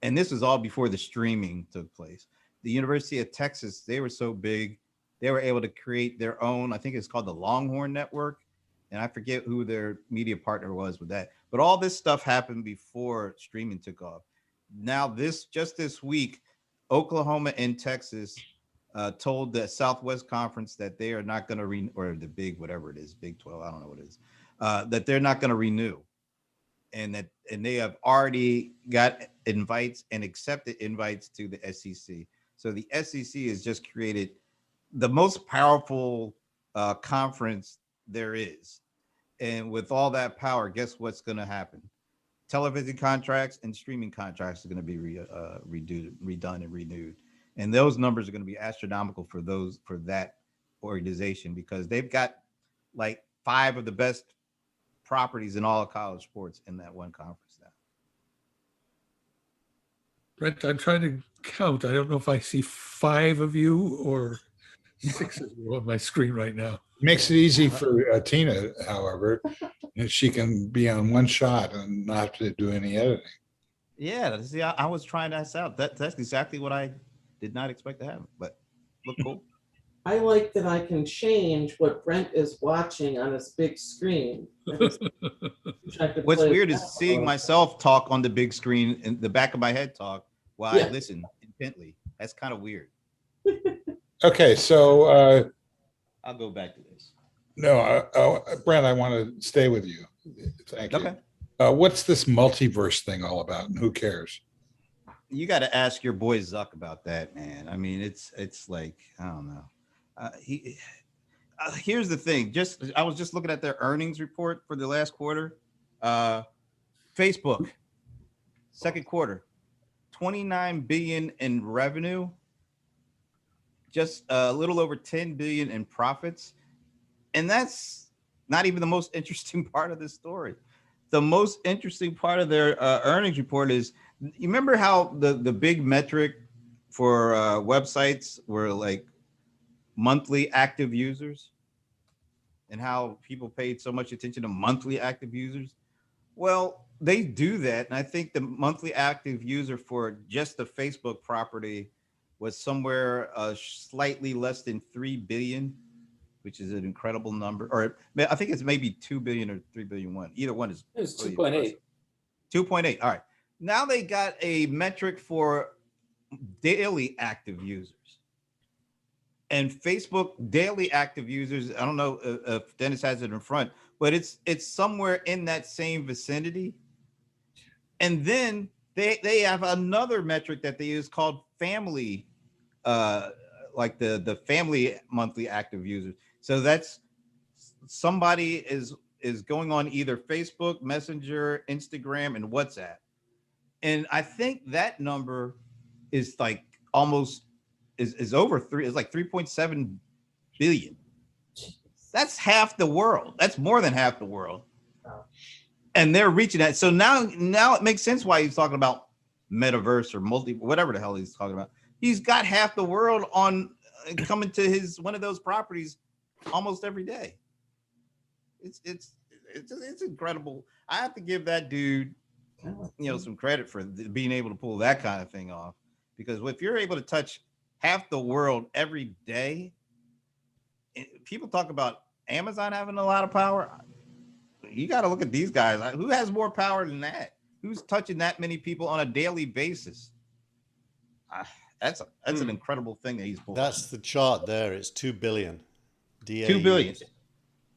And this was all before the streaming took place. The University of Texas, they were so big, they were able to create their own, I think it's called the Longhorn Network. And I forget who their media partner was with that. But all this stuff happened before streaming took off. Now, just this week, Oklahoma and Texas told the Southwest Conference that they are not going to or the big, whatever it is, Big 12, I don't know what it is, that they're not going to renew. And they have already got invites and accepted invites to the SEC. So the SEC has just created the most powerful conference there is. And with all that power, guess what's going to happen? Television contracts and streaming contracts are going to be redone and renewed. And those numbers are going to be astronomical for that organization, because they've got like 5 of the best properties in all of college sports in that one conference now. Brent, I'm trying to count. I don't know if I see 5 of you or 6 of you on my screen right now. Makes it easy for Tina, however, and she can be on one shot and not have to do any editing. Yeah, see, I was trying that out. That's exactly what I did not expect to happen, but look cool. I like that I can change what Brent is watching on his big screen. What's weird is seeing myself talk on the big screen in the back of my head talk while I listen intently. That's kind of weird. Okay, so I'll go back to this. No, Brent, I want to stay with you. Thank you. Okay. What's this multiverse thing all about, and who cares? You got to ask your boy Zuck about that, man. I mean, it's like, I don't know. Here's the thing. I was just looking at their earnings report for the last quarter. Facebook, second quarter, 29 billion in revenue, just a little over 10 billion in profits. And that's not even the most interesting part of this story. The most interesting part of their earnings report is, you remember how the big metric for websites were like monthly active users, and how people paid so much attention to monthly active users? Well, they do that. And I think the monthly active user for just the Facebook property was somewhere slightly less than 3 billion, which is an incredible number. Or I think it's maybe 2 billion or 3 billion one. Either one is. It was 2.8. 2.8. All right. Now they got a metric for daily active users. And Facebook daily active users, I don't know if Dennis has it in front, but it's somewhere in that same vicinity. And then they have another metric that they use called family, like the family monthly active users. So that's somebody is going on either Facebook, Messenger, Instagram, and WhatsApp. And I think that number is like almost is over 3. It's like 3.7 billion. That's half the world. That's more than half the world. And they're reaching that. So now it makes sense why he's talking about metaverse or whatever the hell he's talking about. He's got half the world on coming to one of those properties almost every day. It's incredible. I have to give that dude, some credit for being able to pull that kind of thing off. Because if you're able to touch half the world every day, people talk about Amazon having a lot of power. You got to look at these guys. Who has more power than that? Who's touching that many people on a daily basis? That's an incredible thing that he's pulling. That's the chart there. It's 2 billion. 2 billion.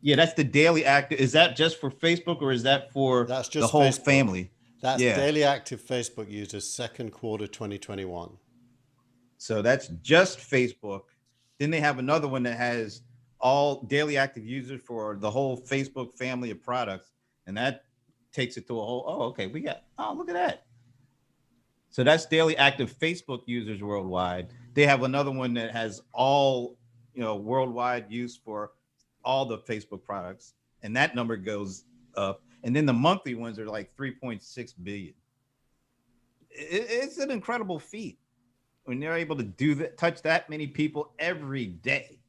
Yeah, that's the daily active. Is that just for Facebook or is that for That's just the whole Facebook. family? That's daily active Facebook users second quarter 2021. So that's just Facebook. Then they have another one that has all daily active users for the whole Facebook family of products. And that takes it to a whole, look at that. So that's daily active Facebook users worldwide. They have another one that has all, worldwide use for all the Facebook products. And that number goes up. And then the monthly ones are like 3.6 billion. It's an incredible feat when they're able to do that, touch that many people every day.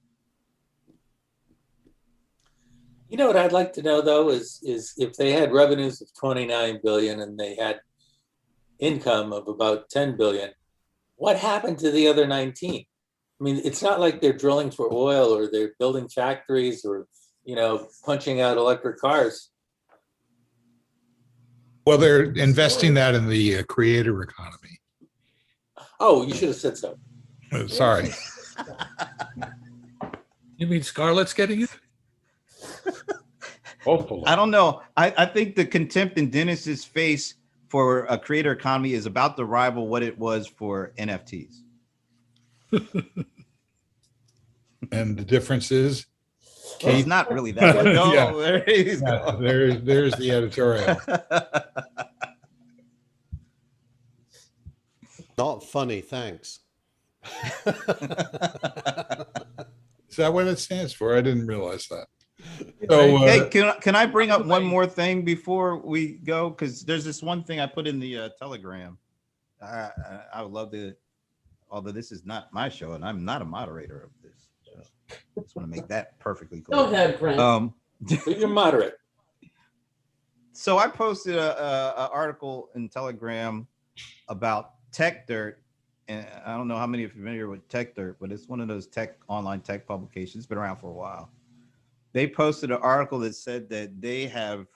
You know what I'd like to know though is if they had revenues of 29 billion and they had income of about 10 billion, what happened to the other 19? I mean, it's not like they're drilling for oil or they're building factories or, punching out electric cars. Well, they're investing that in the creator economy. Oh, you should have said so. Sorry. You mean Scarlett's getting it? Hopefully. I don't know. I think the contempt in Dennis's face for a creator economy is about to rival what it was for NFTs. And the difference is, He's not really that. No, Yeah. there he's yeah, going. there's the editorial. Not funny, thanks. Is that what it stands for? I didn't realize that. So, Hey, can I bring up one more thing before we go? Because there's this one thing I put in the Telegram. I would love to, although this is not my show and I'm not a moderator of this. I just want to make that perfectly clear. Go ahead, Brent. You're moderate. So I posted a article in Telegram about Tech Dirt, and I don't know how many of you are familiar with Tech Dirt, but it's one of those online tech publications. It's been around for a while. They posted an article that said that they have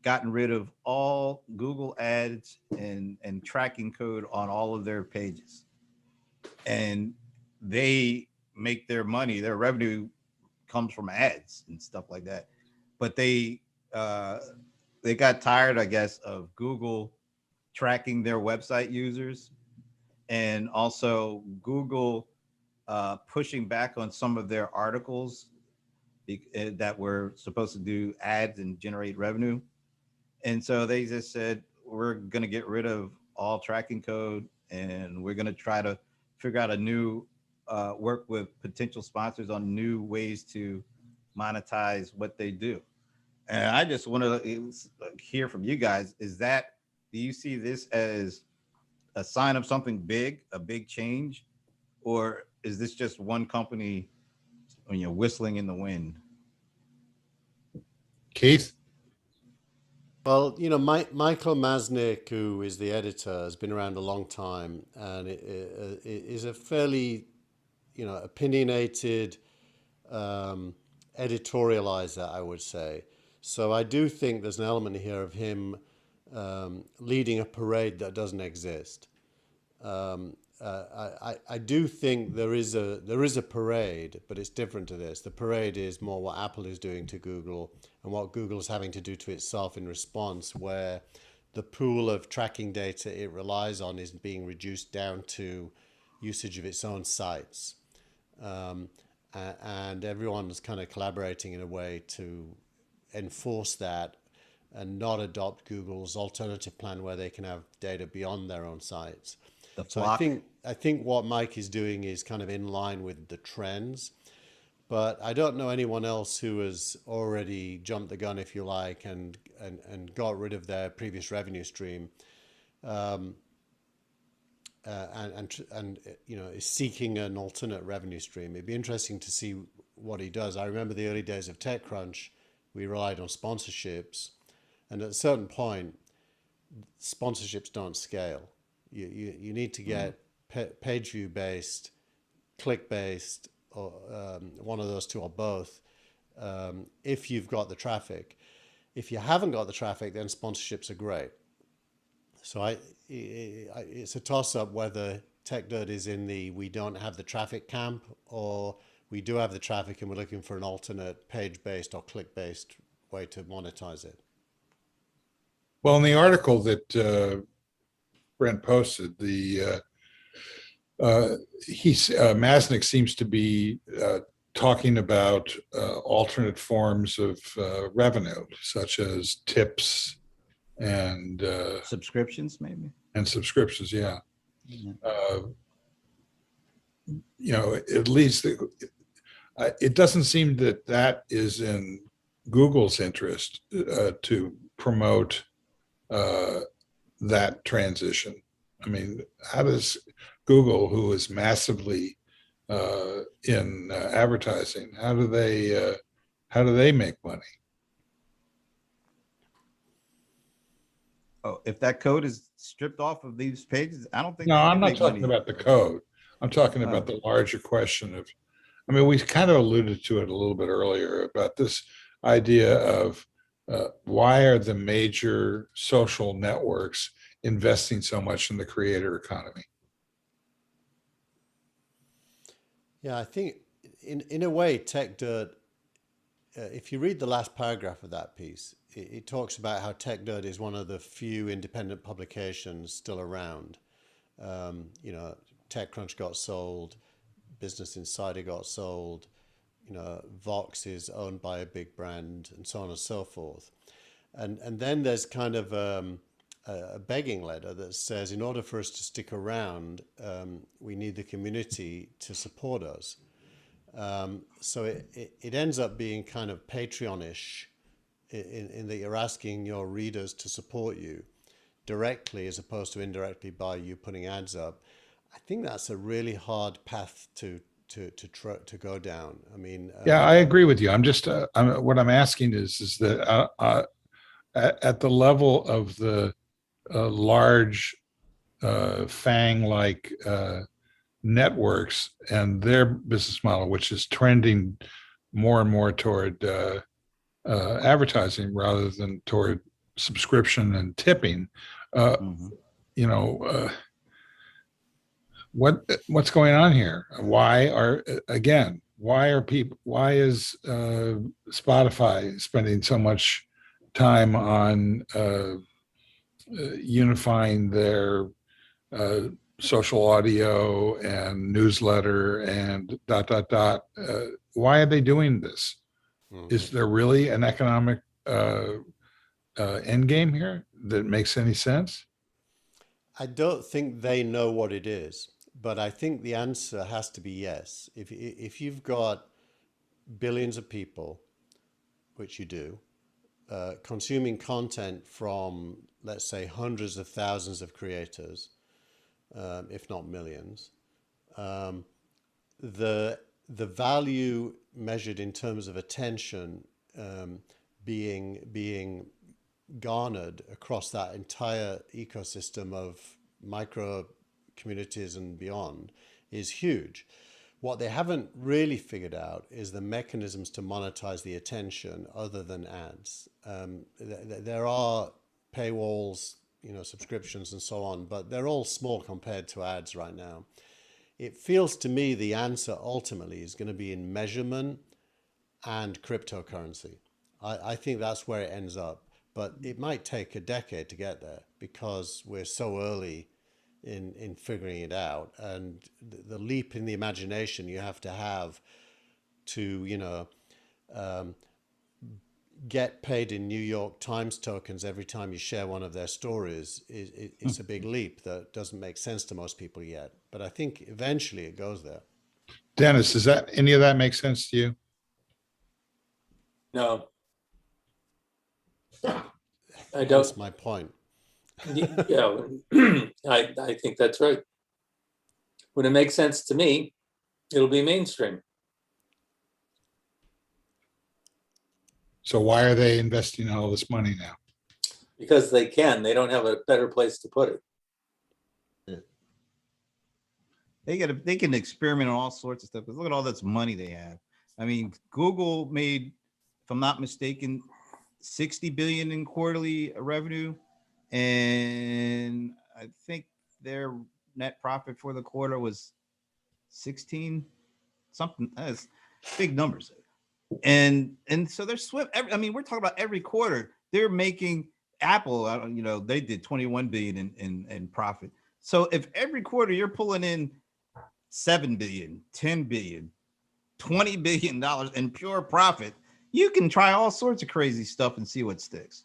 gotten rid of all Google ads and tracking code on all of their pages, and they make their money, their revenue comes from ads and stuff like that. But they got tired, I guess, of Google tracking their website users, and also Google pushing back on some of their articles that were supposed to do ads and generate revenue. And so they just said, we're going to get rid of all tracking code, and we're going to try to figure out a new work with potential sponsors on new ways to monetize what they do. And I just want to hear from you guys. Do you see this as a sign of something big, a big change, or is this just one company, whistling in the wind? Keith? Well, Michael Masnick, who is the editor, has been around a long time, and it is a fairly, opinionated editorializer, I would say. So I do think there's an element here of him leading a parade that doesn't exist. I do think there is a parade, but it's different to this. The parade is more what Apple is doing to Google and what Google is having to do to itself in response, where the pool of tracking data it relies on is being reduced down to usage of its own sites. And everyone's kind of collaborating in a way to enforce that and not adopt Google's alternative plan where they can have data beyond their own sites. So I think what Mike is doing is kind of in line with the trends, but I don't know anyone else who has already jumped the gun, if you like, and got rid of their previous revenue stream. and you know, is seeking an alternate revenue stream. It'd be interesting to see what he does. I remember the early days of TechCrunch. We relied on sponsorships, and at a certain point, sponsorships don't scale. You need to get page view based, click based, or one of those two or both. If you've got the traffic, if you haven't got the traffic, then sponsorships are great. So it's a toss up whether TechDirt is in the we don't have the traffic camp, or we do have the traffic and we're looking for an alternate page based or click based way to monetize it. Well, in the article that Brent posted, Masnick seems to be talking about alternate forms of revenue, such as tips and Subscriptions, maybe. and subscriptions. Yeah, Yeah. you know, at least it doesn't seem that that is in Google's interest to promote that transition. I mean, how does Google, who is massively in advertising, how do they make money? Oh, if that code is stripped off of these pages, I don't think. No, they I'm can not make talking money. about the code. I'm talking about the larger question of, I mean, we kind of alluded to it a little bit earlier about this idea of why are the major social networks investing so much in the creator economy? Yeah, I think in a way, TechDirt, if you read the last paragraph of that piece, it talks about how TechDirt is one of the few independent publications still around. You know, TechCrunch got sold, Business Insider got sold, you know, Vox is owned by a big brand, and so on and so forth. And then there's kind of a begging letter that says, in order for us to stick around, we need the community to support us. So it ends up being kind of Patreon-ish in that you're asking your readers to support you directly as opposed to indirectly by you putting ads up. I think that's a really hard path to go down. I mean, Yeah, I agree with you. I'm just what I'm asking is that at the level of the large FANG-like networks and their business model, which is trending more and more toward advertising rather than toward subscription and tipping. You know, what's going on here? Why is Spotify spending so much time on unifying their social audio and newsletter and ... Why are they doing this? Is there really an economic end game here that makes any sense? I don't think they know what it is, but I think the answer has to be yes. If you've got billions of people, which you do, consuming content from, let's say, hundreds of thousands of creators, if not millions, the value measured in terms of attention being garnered across that entire ecosystem of micro communities and beyond is huge. What they haven't really figured out is the mechanisms to monetize the attention other than ads. There are paywalls, you know, subscriptions and so on, but they're all small compared to ads right now. It feels to me the answer ultimately is going to be in measurement and cryptocurrency. I think that's where it ends up, but it might take a decade to get there because we're so early in figuring it out, and the leap in the imagination you have to, you know, get paid in New York Times tokens every time you share one of their stories it's a big leap that doesn't make sense to most people yet, but I think eventually it goes there. Dennis, does that any of that make sense to you? No, I That's don't. my point. Yeah, I think that's right. when it makes sense to me, it'll be mainstream. So why are they investing all this money now? Because they can. They don't have a better place to put it. They can experiment on all sorts of stuff. Look at all this money they have. I mean, Google made, if I'm not mistaken, 60 billion in quarterly revenue, and I think their net profit for the quarter was 16 something. That's big numbers. And so they're I mean, we're talking about every quarter they're making. Apple, they did 21 billion in profit. So if every quarter you're pulling in 7 billion, 10 billion, 20 billion dollars in pure profit, you can try all sorts of crazy stuff and see what sticks.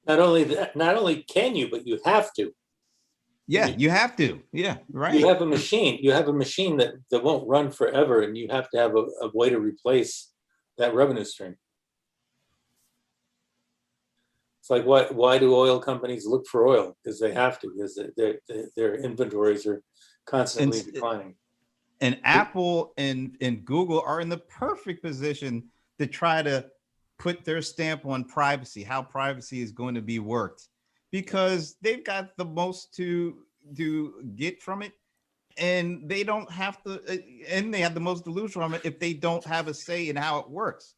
Not only can you, but you have to. Yeah, you have to. Yeah, right. You have a machine. You have a machine that won't run forever, and you have to have a way to replace that revenue stream. It's like, why do oil companies look for oil? Because they have to, because their inventories are constantly declining. And Apple and Google are in the perfect position to try to put their stamp on privacy, how privacy is going to be worked, because they've got the most to get from it, and they don't have to, and they have the most to lose from it if they don't have a say in how it works.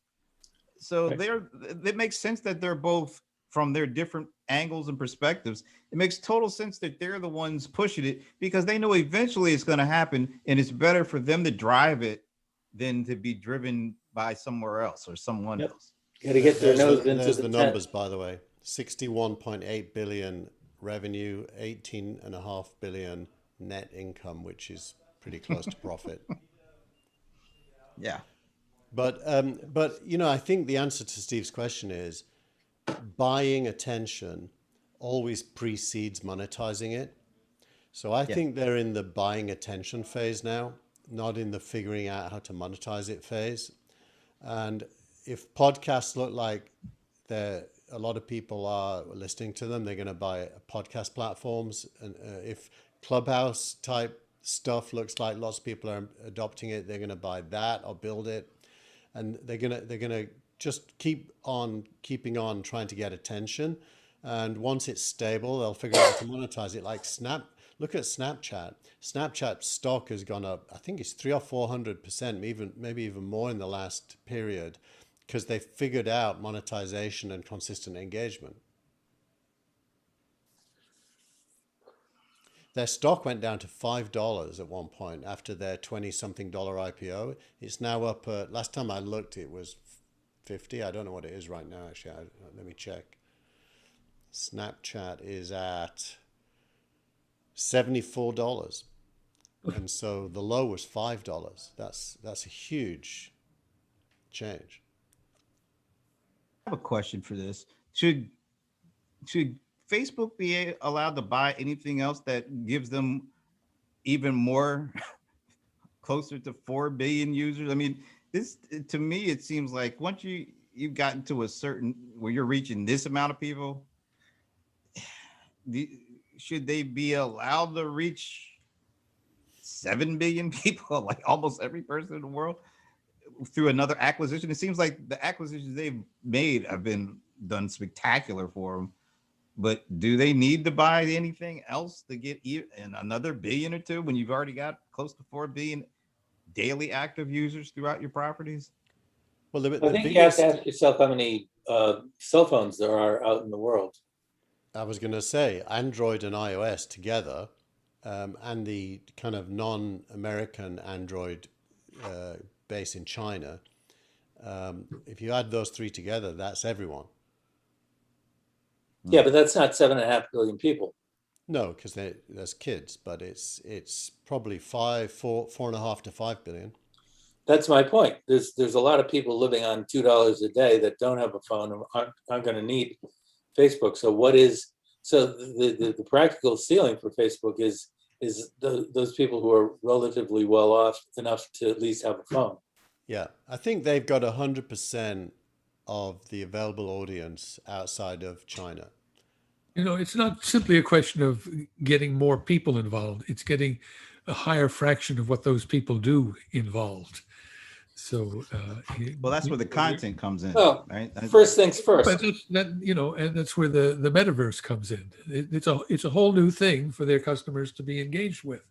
So it makes sense that they're both, from their different angles and perspectives, it makes total sense that they're the ones pushing it, because they know eventually it's going to happen, and it's better for them to drive it than to be driven by somewhere else or someone else. Got to get their nose into there's the numbers, by the way. 61.8 billion revenue, 18.5 billion net income, which is pretty close to profit. Yeah. But I think the answer to Steve's question is buying attention always precedes monetizing it. So I think they're in the buying attention phase now, not in the figuring out how to monetize it phase. And if podcasts look like a lot of people are listening to them, they're going to buy podcast platforms. And if Clubhouse type stuff looks like lots of people are adopting it, they're going to buy that or build it. And they're gonna just keeping on trying to get attention. And once it's stable, they'll figure out how to monetize it. Like look at Snapchat. Snapchat stock has gone up, I think it's 300 or 400%, maybe even more in the last period, because they figured out monetization and consistent engagement. Their stock went down to $5 at one point after their $20-something IPO. It's now up, last time I looked, it was 50. I don't know what it is right now, actually. Let me check. Snapchat is at $74. And so the low was $5. That's a huge change. I have a question for this. Should Facebook be allowed to buy anything else that gives them even more, closer to 4 billion users? I mean, this, to me, it seems like once you've gotten to a certain, where you're reaching this amount of people, should they be allowed to reach 7 billion people, like almost every person in the world, through another acquisition? It seems like the acquisitions they've made have been done spectacular for them. But do they need to buy anything else to get another billion or two when you've already got close to 4 billion daily active users throughout your properties? Well, I think you have to ask yourself how many cell phones there are out in the world. I was going to say Android and iOS together, and the kind of non-American Android base in China. If you add those three together, that's everyone. Yeah, but that's not 7.5 billion people. No, because there's kids, but it's probably 4.5 to 5 billion. That's my point. There's a lot of people living on $2 a day that don't have a phone and aren't going to need Facebook. So the practical ceiling for Facebook is those people who are relatively well off enough to at least have a phone. Yeah, I think they've got 100% of the available audience outside of China. It's not simply a question of getting more people involved. It's getting a higher fraction of what those people do involved. So, Well, that's where the content comes in, Well, right? first things first. But and that's where the metaverse comes in. It's a whole new thing for their customers to be engaged with.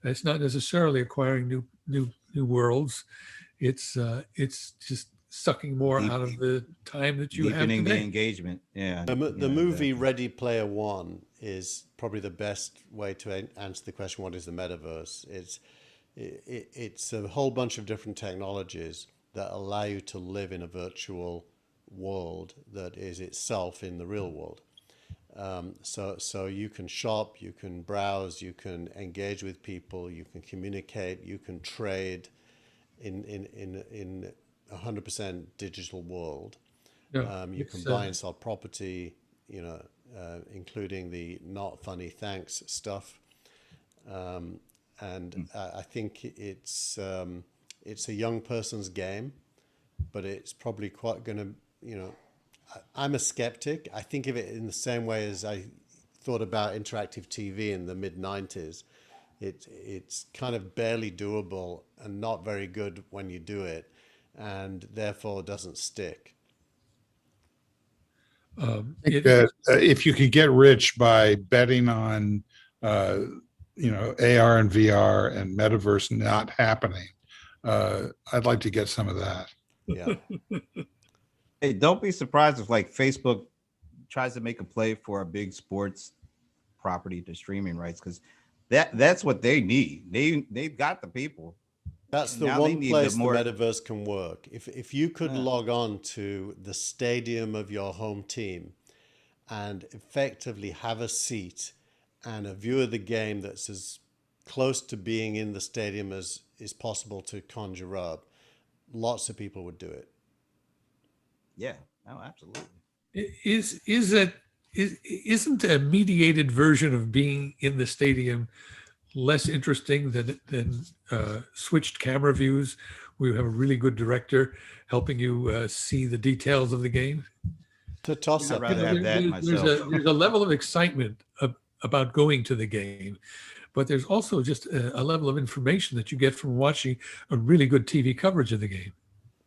It's not necessarily acquiring new worlds. It's just sucking more out of the time that you have Deepening the today. engagement. Yeah. The Yeah, movie exactly. Ready Player One is probably the best way to answer the question, what is the metaverse? It's a whole bunch of different technologies that allow you to live in a virtual world that is itself in the real world. So you can shop, you can browse, you can engage with people, you can communicate, you can trade in 100% digital world. Yeah, You can buy and sell property, including the not funny thanks stuff. I think it's a young person's game, but it's probably quite going to, I'm a skeptic. I think of it in the same way as I thought about interactive TV in the mid-90s. It's kind of barely doable and not very good when you do it, and therefore doesn't stick. If you could get rich by betting on, AR and VR and metaverse not happening, I'd like to get some of that. Yeah. Hey, don't be surprised if like Facebook tries to make a play for a big sports property to streaming rights, because that's what they need. They've got the people. That's the Now they one need place the more- the metaverse can work. If you could Yeah. log on to the stadium of your home team and effectively have a seat and a view of the game that's as close to being in the stadium as is possible to conjure up, lots of people would do it. Yeah, no, absolutely. Isn't a mediated version of being in the stadium less interesting than switched camera views, where you have a really good director helping you see the details of the game? To toss I'd up. rather have that myself. There's a level of excitement about going to the game, but there's also just a level of information that you get from watching a really good TV coverage of the game.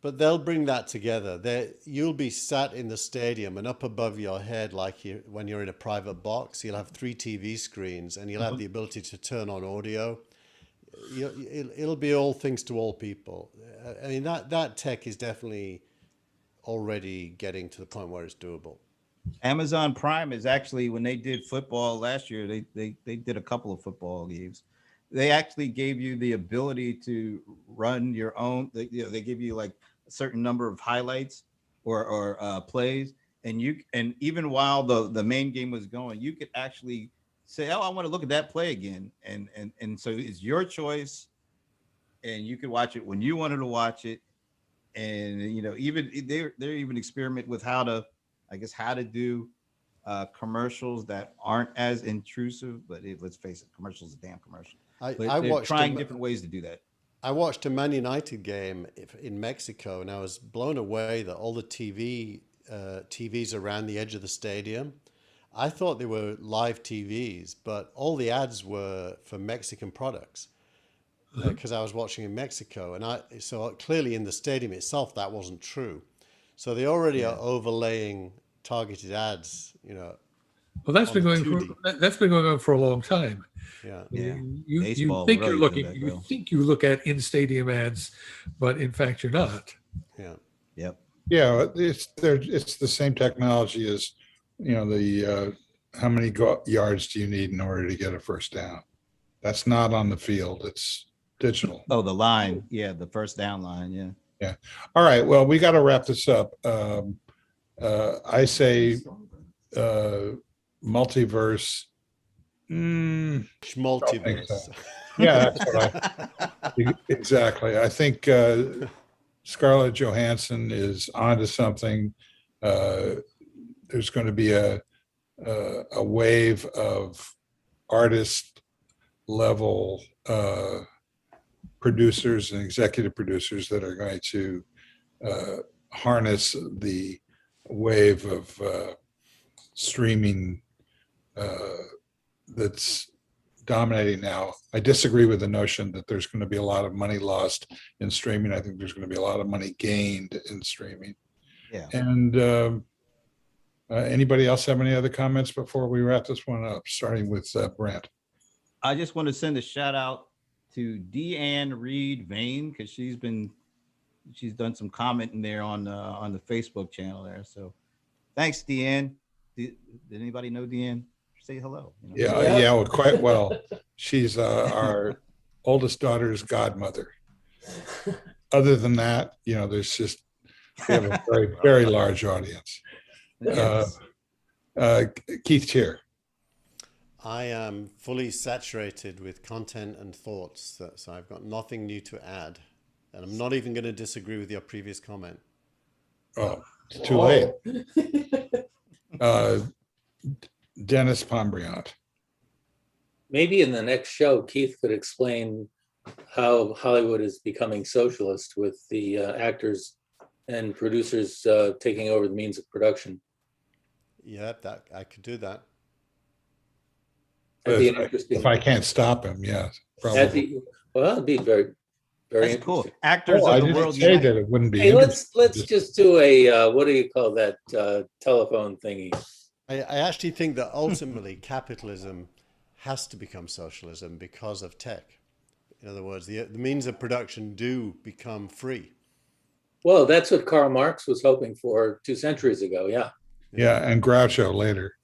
But they'll bring that together. You'll be sat in the stadium, and up above your head, like when you're in a private box, you'll have 3 TV screens, and you'll have the ability to turn on audio. It'll be all things to all people. I mean, that tech is definitely already getting to the point where it's doable. Amazon Prime is actually, when they did football last year, they did a couple of football games. They actually gave you the ability to run your own. They give you like a certain number of highlights or plays, and even while the main game was going, you could actually say, "Oh, I want to look at that play again," and so it's your choice, and you could watch it when you wanted to watch it, and even they're even experiment with how to do commercials that aren't as intrusive. But let's face it, commercials are damn commercial. I They're watched trying different ways to do that. I watched a Man United game in Mexico, and I was blown away that all the TVs around the edge of the stadium, I thought they were live TVs, but all the ads were for Mexican products because I was watching in Mexico, and so clearly in the stadium itself that wasn't true. So they already are overlaying targeted ads, Well, that's on been the going 2D. on for a long time. Yeah. Yeah. You Baseball think really you're did looking, that, you though. think you look at in-stadium ads, but in fact you're not. Yeah. Yep. Yeah, it's the same technology as, the how many yards do you need in order to get a first down? That's not on the field. It's digital. Oh, the line. Yeah, the first down line. Yeah. Yeah. All right. Well, we got to wrap this up. I say multiverse. Multiverse. Yeah, exactly. I think Scarlett Johansson is onto something. There's going to be a wave of artist level producers and executive producers that are going to harness the wave of streaming that's dominating now. I disagree with the notion that there's going to be a lot of money lost in streaming. I think there's going to be a lot of money gained in streaming. Yeah. And anybody else have any other comments before we wrap this one up, starting with Brent? I just want to send a shout out to Deanne Reed Vane because she's done some commenting there on the Facebook channel there. So thanks, Deanne. Did anybody know Deanne? Say hello. You know? Yeah, well, quite well. She's our oldest daughter's godmother. Other than that, there's just, we have a very, very large audience. Yes. Keith Cheer. I am fully saturated with content and thoughts, so I've got nothing new to add. And I'm not even going to disagree with your previous comment. Oh, it's too late. Dennis Pombriant. Maybe in the next show, Keith could explain how Hollywood is becoming socialist with the actors and producers taking over the means of production. Yeah, that I could do that. That'd be an interesting. If I can't stop him, yes, probably. That'd be very, very That's cool. interesting. Actors I of the didn't world. say Unite. that it wouldn't be. Hey, let's interesting. just do a what do you call that telephone thingy? I actually think that ultimately capitalism has to become socialism because of tech. In other words, the means of production do become free. Well, that's what Karl Marx was hoping for 2 centuries ago. Yeah. Yeah, and Groucho later.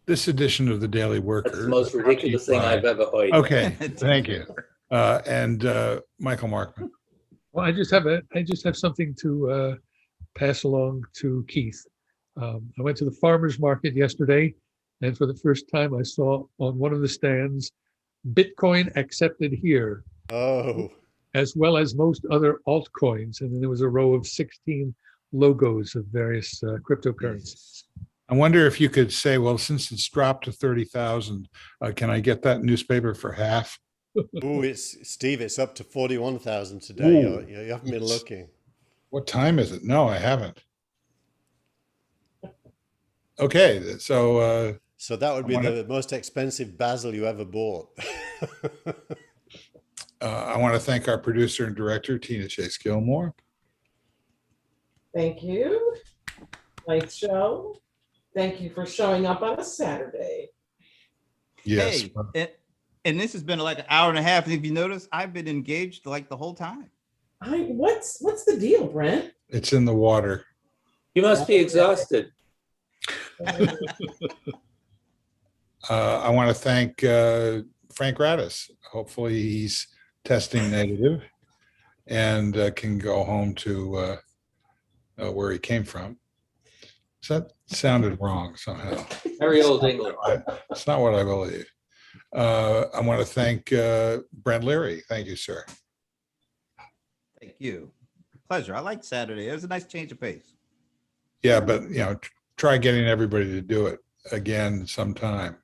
This edition of the Daily Worker. That's the most ridiculous thing I've ever heard. Okay, thank you. And Michael Markman. Well, I just have something to pass along to Keith. I went to the farmer's market yesterday, and for the first time, I saw on one of the stands, Bitcoin accepted here, Oh, as well as most other altcoins. And then there was a row of 16 logos of various cryptocurrencies. I wonder if you could say, well, since it's dropped to 30,000, can I get that newspaper for half? ooh, Steve, it's up to 41,000 today. Ooh. You haven't been looking. What time is it? No, I haven't. Okay, so So that would be the most expensive basil you ever bought. I want to thank our producer and director, Tina Chase Gillmor. Thank you. Nice show. Thank you for showing up on a Saturday. Yes. Hey, and this has been like an hour and a half. And if you notice, I've been engaged like the whole time. What's the deal, Brent? It's in the water. You must be exhausted. I want to thank Frank Radis. Hopefully he's testing negative and can go home to where he came from. So that sounded wrong somehow. Very old England. It's not what I believe. I want to thank Brent Leary. Thank you, sir. Thank you. Pleasure. I liked Saturday. It was a nice change of pace. Yeah, but try getting everybody to do it again sometime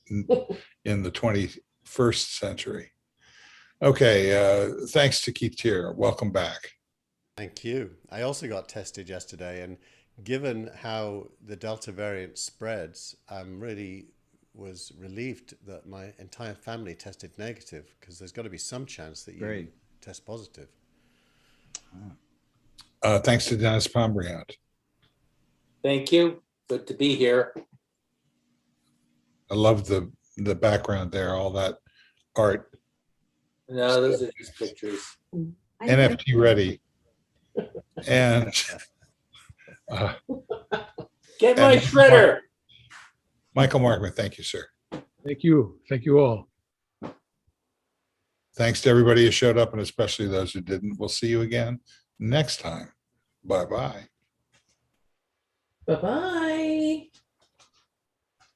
in the 21st century. Okay, thanks to Keith Tier. Welcome back. Thank you. I also got tested yesterday, and given how the Delta variant spreads, was relieved that my entire family tested negative, because there's got to be some chance that you test positive. Thanks to Dennis Pombriant. Thank you. Good to be here. I love the background there, all that art. No, those are just pictures. NFT ready. And Get my and shredder. Michael Markman, thank you, sir. Thank you. Thank you all. Thanks to everybody who showed up, and especially those who didn't. We'll see you again next time. Bye-bye. Bye-bye.